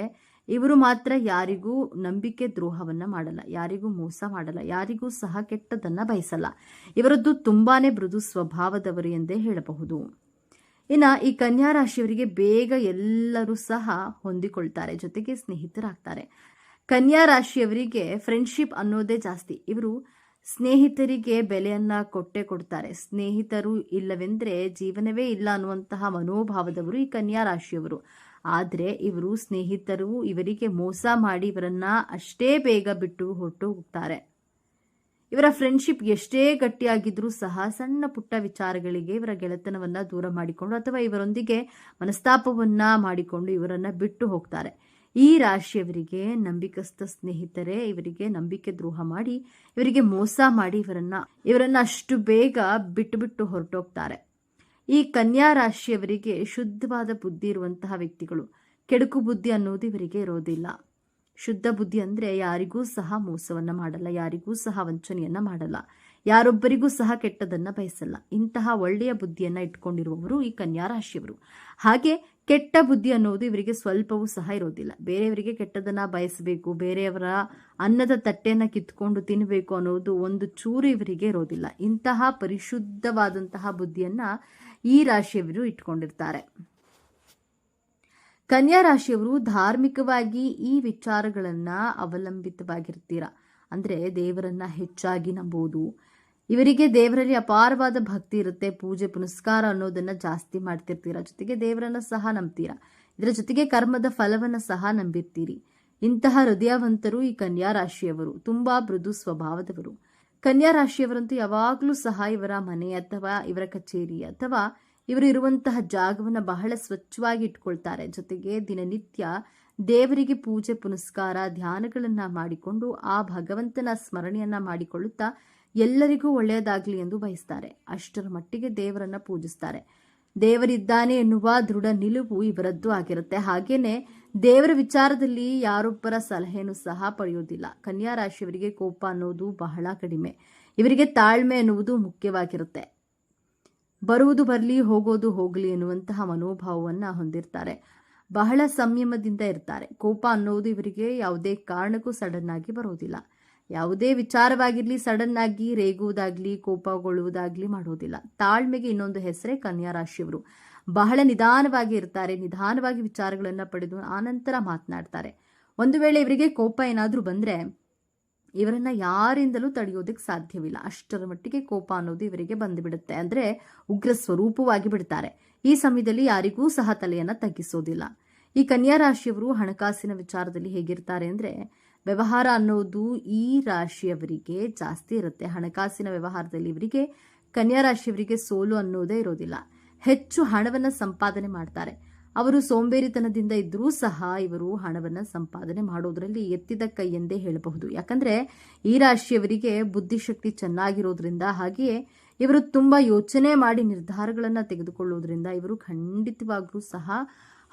ಇವರು ಮಾತ್ರ ಯಾರಿಗೂ ನಂಬಿಕೆ ದ್ರೋಹವನ್ನ ಮಾಡಲ್ಲ, ಯಾರಿಗೂ ಮೋಸ ಮಾಡಲ್ಲ, ಯಾರಿಗೂ ಸಹ ಕೆಟ್ಟದನ್ನ ಬಯಸಲ್ಲ. ಇವರದ್ದು ತುಂಬಾನೇ ಮೃದು ಸ್ವಭಾವದವರು ಎಂದೇ ಹೇಳಬಹುದು. ಇನ್ನ ಈ ಕನ್ಯಾ ರಾಶಿಯವರಿಗೆ ಬೇಗ ಎಲ್ಲರೂ ಸಹ ಹೊಂದಿಕೊಳ್ತಾರೆ, ಜೊತೆಗೆ ಸ್ನೇಹಿತರಾಗ್ತಾರೆ. ಕನ್ಯಾ ರಾಶಿಯವರಿಗೆ ಫ್ರೆಂಡ್ಶಿಪ್ ಅನ್ನೋದೇ ಜಾಸ್ತಿ. ಇವರು ಸ್ನೇಹಿತರಿಗೆ ಬೆಲೆಯನ್ನ ಕೊಡ್ತಾರೆ. ಸ್ನೇಹಿತರು ಇಲ್ಲವೆಂದ್ರೆ ಜೀವನವೇ ಇಲ್ಲ ಅನ್ನುವಂತಹ ಮನೋಭಾವದವರು ಈ ಕನ್ಯಾ ರಾಶಿಯವರು. ಆದರೆ ಇವರು ಸ್ನೇಹಿತರು ಇವರಿಗೆ ಮೋಸ ಮಾಡಿ ಇವರನ್ನ ಅಷ್ಟೇ ಬೇಗ ಬಿಟ್ಟು ಹೊರಟು ಹೋಗ್ತಾರೆ. ಇವರ ಫ್ರೆಂಡ್ಶಿಪ್ ಎಷ್ಟೇ ಗಟ್ಟಿಯಾಗಿದ್ರೂ ಸಹ ಸಣ್ಣ ಪುಟ್ಟ ವಿಚಾರಗಳಿಗೆ ಇವರ ಗೆಳೆತನವನ್ನ ದೂರ ಮಾಡಿಕೊಂಡು ಅಥವಾ ಇವರೊಂದಿಗೆ ಮನಸ್ತಾಪವನ್ನ ಮಾಡಿಕೊಂಡು ಇವರನ್ನ ಬಿಟ್ಟು ಹೋಗ್ತಾರೆ. ಈ ರಾಶಿಯವರಿಗೆ ನಂಬಿಕಸ್ಥ ಸ್ನೇಹಿತರೇ ಇವರಿಗೆ ನಂಬಿಕೆ ದ್ರೋಹ ಮಾಡಿ ಇವರಿಗೆ ಮೋಸ ಮಾಡಿ ಇವರನ್ನ ಅಷ್ಟು ಬೇಗ ಬಿಟ್ಟು ಹೊರಟೋಗ್ತಾರೆ. ಈ ಕನ್ಯಾ ರಾಶಿಯವರಿಗೆ ಶುದ್ಧವಾದ ಬುದ್ಧಿ ಇರುವಂತಹ ವ್ಯಕ್ತಿಗಳು. ಕೆಡುಕು ಬುದ್ಧಿ ಅನ್ನೋದು ಇವರಿಗೆ ಇರೋದಿಲ್ಲ. ಶುದ್ಧ ಬುದ್ಧಿ ಅಂದರೆ ಯಾರಿಗೂ ಸಹ ಮೋಸವನ್ನ ಮಾಡಲ್ಲ, ಯಾರಿಗೂ ಸಹ ವಂಚನೆಯನ್ನ ಮಾಡಲ್ಲ, ಯಾರೊಬ್ಬರಿಗೂ ಸಹ ಕೆಟ್ಟದನ್ನ ಬಯಸಲ್ಲ. ಇಂತಹ ಒಳ್ಳೆಯ ಬುದ್ಧಿಯನ್ನ ಇಟ್ಕೊಂಡಿರುವವರು ಈ ಕನ್ಯಾ ರಾಶಿಯವರು. ಹಾಗೆ ಕೆಟ್ಟ ಬುದ್ಧಿ ಅನ್ನೋದು ಇವರಿಗೆ ಸ್ವಲ್ಪವೂ ಸಹ ಇರೋದಿಲ್ಲ. ಬೇರೆಯವರಿಗೆ ಕೆಟ್ಟದನ್ನ ಬಯಸಬೇಕು, ಬೇರೆಯವರ ಅನ್ನದ ತಟ್ಟೆಯನ್ನ ಕಿತ್ಕೊಂಡು ತಿನ್ನಬೇಕು ಅನ್ನೋದು ಒಂದು ಚೂರು ಇವರಿಗೆ ಇರೋದಿಲ್ಲ. ಇಂತಹ ಪರಿಶುದ್ಧವಾದಂತಹ ಬುದ್ಧಿಯನ್ನ ಈ ರಾಶಿಯವರು ಇಟ್ಕೊಂಡಿರ್ತಾರೆ. ಕನ್ಯಾ ರಾಶಿಯವರು ಧಾರ್ಮಿಕವಾಗಿ ಈ ವಿಚಾರಗಳನ್ನ ಅವಲಂಬಿತವಾಗಿರ್ತೀರಾ. ಅಂದ್ರೆ ದೇವರನ್ನ ಹೆಚ್ಚಾಗಿ ನಂಬುವುದು, ಇವರಿಗೆ ದೇವರಲ್ಲಿ ಅಪಾರವಾದ ಭಕ್ತಿ ಇರುತ್ತೆ. ಪೂಜೆ ಪುನಸ್ಕಾರ ಅನ್ನೋದನ್ನ ಜಾಸ್ತಿ ಮಾಡ್ತಿರ್ತೀರಾ, ಜೊತೆಗೆ ದೇವರನ್ನ ಸಹ ನಂಬ್ತೀರಾ. ಇದರ ಜೊತೆಗೆ ಕರ್ಮದ ಫಲವನ್ನ ಸಹ ನಂಬಿರ್ತೀರಿ. ಇಂತಹ ಹೃದಯವಂತರು ಈ ಕನ್ಯಾ ರಾಶಿಯವರು. ತುಂಬಾ ಮೃದು ಸ್ವಭಾವದವರು. ಕನ್ಯಾ ರಾಶಿಯವರಂತೂ ಯಾವಾಗಲೂ ಸಹ ಇವರ ಮನೆ ಅಥವಾ ಇವರ ಕಚೇರಿ ಅಥವಾ ಇವರು ಇರುವಂತಹ ಜಾಗವನ್ನು ಬಹಳ ಸ್ವಚ್ಛವಾಗಿ ಇಟ್ಕೊಳ್ತಾರೆ. ಜೊತೆಗೆ ದಿನನಿತ್ಯ ದೇವರಿಗೆ ಪೂಜೆ ಪುನಸ್ಕಾರ ಧ್ಯಾನಗಳನ್ನ ಮಾಡಿಕೊಂಡು ಆ ಭಗವಂತನ ಸ್ಮರಣೆಯನ್ನ ಮಾಡಿಕೊಳ್ಳುತ್ತಾ ಎಲ್ಲರಿಗೂ ಒಳ್ಳೆಯದಾಗಲಿ ಎಂದು ಬಯಸ್ತಾರೆ. ಅಷ್ಟರ ಮಟ್ಟಿಗೆ ದೇವರನ್ನ ಪೂಜಿಸ್ತಾರೆ. ದೇವರಿದ್ದಾನೆ ಎನ್ನುವ ದೃಢ ನಿಲುವು ಇವರದ್ದು ಆಗಿರುತ್ತೆ. ಹಾಗೇನೆ ದೇವರ ವಿಚಾರದಲ್ಲಿ ಯಾರೊಬ್ಬರ ಸಲಹೆಯನ್ನು ಸಹ ಪಡೆಯುವುದಿಲ್ಲ. ಕನ್ಯಾ ರಾಶಿಯವರಿಗೆ ಕೋಪ ಅನ್ನೋದು ಬಹಳ ಕಡಿಮೆ. ಇವರಿಗೆ ತಾಳ್ಮೆ ಎನ್ನುವುದು ಮುಖ್ಯವಾಗಿರುತ್ತೆ. ಬರುವುದು ಬರಲಿ, ಹೋಗೋದು ಹೋಗಲಿ ಎನ್ನುವಂತಹ ಮನೋಭಾವವನ್ನು ಹೊಂದಿರ್ತಾರೆ. ಬಹಳ ಸಂಯಮದಿಂದ ಇರ್ತಾರೆ. ಕೋಪ ಅನ್ನೋದು ಇವರಿಗೆ ಯಾವುದೇ ಕಾರಣಕ್ಕೂ ಸಡನ್ ಆಗಿ ಬರೋದಿಲ್ಲ. ಯಾವುದೇ ವಿಚಾರವಾಗಿರಲಿ ಸಡನ್ ಆಗಿ ರೇಗುವುದಾಗ್ಲಿ ಕೋಪಗೊಳ್ಳುವುದಾಗ್ಲಿ ಮಾಡೋದಿಲ್ಲ. ತಾಳ್ಮೆಗೆ ಇನ್ನೊಂದು ಹೆಸರೇ ಕನ್ಯಾ ರಾಶಿಯವರು. ಬಹಳ ನಿಧಾನವಾಗಿ ಇರ್ತಾರೆ. ನಿಧಾನವಾಗಿ ವಿಚಾರಗಳನ್ನು ಪಡೆದು ಆನಂತರ ಮಾತನಾಡ್ತಾರೆ. ಒಂದು ವೇಳೆ ಇವರಿಗೆ ಕೋಪ ಏನಾದರೂ ಬಂದರೆ ಇವರನ್ನ ಯಾರಿಂದಲೂ ತಡೆಯೋದಕ್ಕೆ ಸಾಧ್ಯವಿಲ್ಲ. ಅಷ್ಟರ ಮಟ್ಟಿಗೆ ಕೋಪ ಅನ್ನೋದು ಇವರಿಗೆ ಬಂದುಬಿಡುತ್ತೆ. ಅಂದರೆ ಉಗ್ರ ಸ್ವರೂಪವಾಗಿ ಬಿಡ್ತಾರೆ. ಈ ಸಮಯದಲ್ಲಿ ಯಾರಿಗೂ ಸಹ ತಲೆಯನ್ನ ತಗ್ಗಿಸೋದಿಲ್ಲ. ಈ ಕನ್ಯಾ ರಾಶಿಯವರು ಹಣಕಾಸಿನ ವಿಚಾರದಲ್ಲಿ ಹೇಗಿರ್ತಾರೆ ಅಂದರೆ ವ್ಯವಹಾರ ಅನ್ನೋದು ಈ ರಾಶಿಯವರಿಗೆ ಜಾಸ್ತಿ ಇರುತ್ತೆ. ಹಣಕಾಸಿನ ವ್ಯವಹಾರದಲ್ಲಿ ಇವರಿಗೆ ಕನ್ಯಾ ರಾಶಿಯವರಿಗೆ ಸೋಲು ಅನ್ನೋದೇ ಇರೋದಿಲ್ಲ. ಹೆಚ್ಚು ಹಣವನ್ನು ಸಂಪಾದನೆ ಮಾಡ್ತಾರೆ. ಅವರು ಸೋಂಬೇರಿತನದಿಂದ ಇದ್ರೂ ಸಹ ಇವರು ಹಣವನ್ನು ಸಂಪಾದನೆ ಮಾಡೋದ್ರಲ್ಲಿ ಎತ್ತಿದ ಕೈ ಎಂದೇ ಹೇಳಬಹುದು. ಯಾಕಂದ್ರೆ ಈ ರಾಶಿಯವರಿಗೆ ಬುದ್ಧಿಶಕ್ತಿ ಚೆನ್ನಾಗಿರೋದ್ರಿಂದ, ಹಾಗೆಯೇ ಇವರು ತುಂಬಾ ಯೋಚನೆ ಮಾಡಿ ನಿರ್ಧಾರಗಳನ್ನು ತೆಗೆದುಕೊಳ್ಳೋದ್ರಿಂದ ಇವರು ಖಂಡಿತವಾಗ್ಲೂ ಸಹ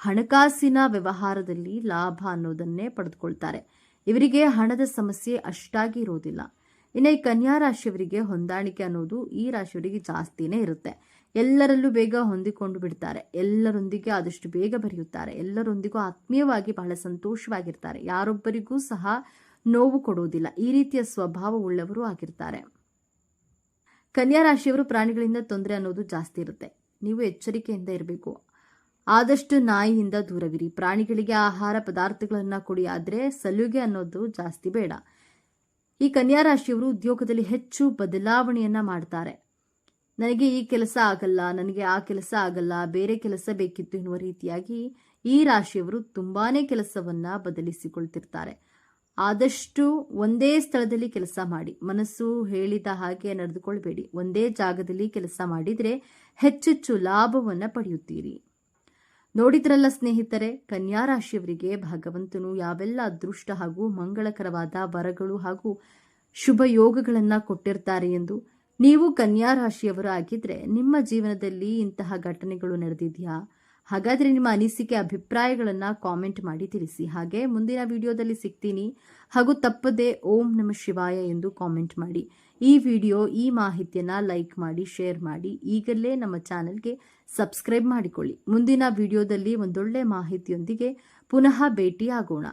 ಹಣಕಾಸಿನ ವ್ಯವಹಾರದಲ್ಲಿ ಲಾಭ ಅನ್ನೋದನ್ನೇ ಪಡೆದುಕೊಳ್ತಾರೆ. ಇವರಿಗೆ ಹಣದ ಸಮಸ್ಯೆ ಅಷ್ಟಾಗಿ ಇರೋದಿಲ್ಲ. ಇನ್ನು ಈ ಕನ್ಯಾ ರಾಶಿಯವರಿಗೆ ಹೊಂದಾಣಿಕೆ ಅನ್ನೋದು ಈ ರಾಶಿಯವರಿಗೆ ಜಾಸ್ತಿನೇ ಇರುತ್ತೆ. ಎಲ್ಲರಲ್ಲೂ ಬೇಗ ಹೊಂದಿಕೊಂಡು ಬಿಡ್ತಾರೆ. ಎಲ್ಲರೊಂದಿಗೆ ಆದಷ್ಟು ಬೇಗ ಬರೆಯುತ್ತಾರೆ. ಎಲ್ಲರೊಂದಿಗೂ ಆತ್ಮೀಯವಾಗಿ ಬಹಳ ಸಂತೋಷವಾಗಿರ್ತಾರೆ. ಯಾರೊಬ್ಬರಿಗೂ ಸಹ ನೋವು ಕೊಡೋದಿಲ್ಲ. ಈ ರೀತಿಯ ಸ್ವಭಾವವುಳ್ಳವರು ಆಗಿರ್ತಾರೆ. ಕನ್ಯಾ ರಾಶಿಯವರು ಪ್ರಾಣಿಗಳಿಂದ ತೊಂದರೆ ಅನ್ನೋದು ಜಾಸ್ತಿ ಇರುತ್ತೆ. ನೀವು ಎಚ್ಚರಿಕೆಯಿಂದ ಇರಬೇಕು. ಆದಷ್ಟು ನಾಯಿಯಿಂದ ದೂರವಿರಿ. ಪ್ರಾಣಿಗಳಿಗೆ ಆಹಾರ ಪದಾರ್ಥಗಳನ್ನು ಕೊಡಿ. ಆದರೆ ಸಲುಗೆ ಅನ್ನೋದು ಜಾಸ್ತಿ ಬೇಡ. ಈ ಕನ್ಯಾ ರಾಶಿಯವರು ಉದ್ಯೋಗದಲ್ಲಿ ಹೆಚ್ಚು ಬದಲಾವಣೆಯನ್ನ ಮಾಡ್ತಾರೆ. ನನಗೆ ಈ ಕೆಲಸ ಆಗಲ್ಲ, ನನಗೆ ಆ ಕೆಲಸ ಆಗಲ್ಲ, ಬೇರೆ ಕೆಲಸ ಬೇಕಿತ್ತು ಎನ್ನುವ ರೀತಿಯಾಗಿ ಈ ರಾಶಿಯವರು ತುಂಬಾನೇ ಕೆಲಸವನ್ನ ಬದಲಿಸಿಕೊಳ್ತಿರ್ತಾರೆ. ಆದಷ್ಟು ಒಂದೇ ಸ್ಥಳದಲ್ಲಿ ಕೆಲಸ ಮಾಡಿ. ಮನಸ್ಸು ಹೇಳಿದ ಹಾಗೆ ನಡೆದುಕೊಳ್ಬೇಡಿ. ಒಂದೇ ಜಾಗದಲ್ಲಿ ಕೆಲಸ ಮಾಡಿದ್ರೆ ಹೆಚ್ಚೆಚ್ಚು ಲಾಭವನ್ನ ಪಡೆಯುತ್ತೀರಿ. ನೋಡಿದ್ರಲ್ಲ ಸ್ನೇಹಿತರೆ, ಕನ್ಯಾ ರಾಶಿಯವರಿಗೆ ಭಗವಂತನು ಯಾವೆಲ್ಲ ಅದೃಷ್ಟ ಹಾಗೂ ಮಂಗಳಕರವಾದ ವರಗಳು ಹಾಗೂ ಶುಭ ಯೋಗಗಳನ್ನ ಕೊಟ್ಟಿರ್ತಾರೆ ಎಂದು. ನೀವು ಕನ್ಯಾ ರಾಶಿಯವರು ಆಗಿದ್ರೆ ನಿಮ್ಮ ಜೀವನದಲ್ಲಿ ಇಂತಹ ಘಟನೆಗಳು ನಡೆದಿದೆಯಾ? ಹಾಗಾದ್ರೆ ನಿಮ್ಮ ಅನಿಸಿಕೆ ಅಭಿಪ್ರಾಯಗಳನ್ನ ಕಾಮೆಂಟ್ ಮಾಡಿ ತಿಳಿಸಿ. ಹಾಗೆ ಮುಂದಿನ ವಿಡಿಯೋದಲ್ಲಿ ಸಿಗ್ತೀನಿ. ಹಾಗೂ ತಪ್ಪದೆ ಓಂ ನಮಃ ಶಿವಾಯ ಎಂದು ಕಾಮೆಂಟ್ ಮಾಡಿ. ಈ ವಿಡಿಯೋ ಈ ಮಾಹಿತಿಯನ್ನ ಲೈಕ್ ಮಾಡಿ, ಶೇರ್ ಮಾಡಿ. ಈಗಲೇ ನಮ್ಮ ಚಾನೆಲ್ಗೆ ಸಬ್ಸ್ಕ್ರೈಬ್ ಮಾಡಿಕೊಳ್ಳಿ. ಮುಂದಿನ ವಿಡಿಯೋದಲ್ಲಿ ಒಂದೊಳ್ಳೆ ಮಾಹಿತಿಯೊಂದಿಗೆ ಪುನಃ ಭೇಟಿ ಆಗೋಣ.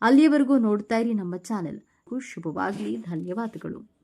ಅಲ್ಲಿಯವರೆಗೂ ನೋಡ್ತಾ ಇರಿ ನಮ್ಮ ಚಾನೆಲ್. ಶುಭವಾಗಲಿ. ಧನ್ಯವಾದಗಳು.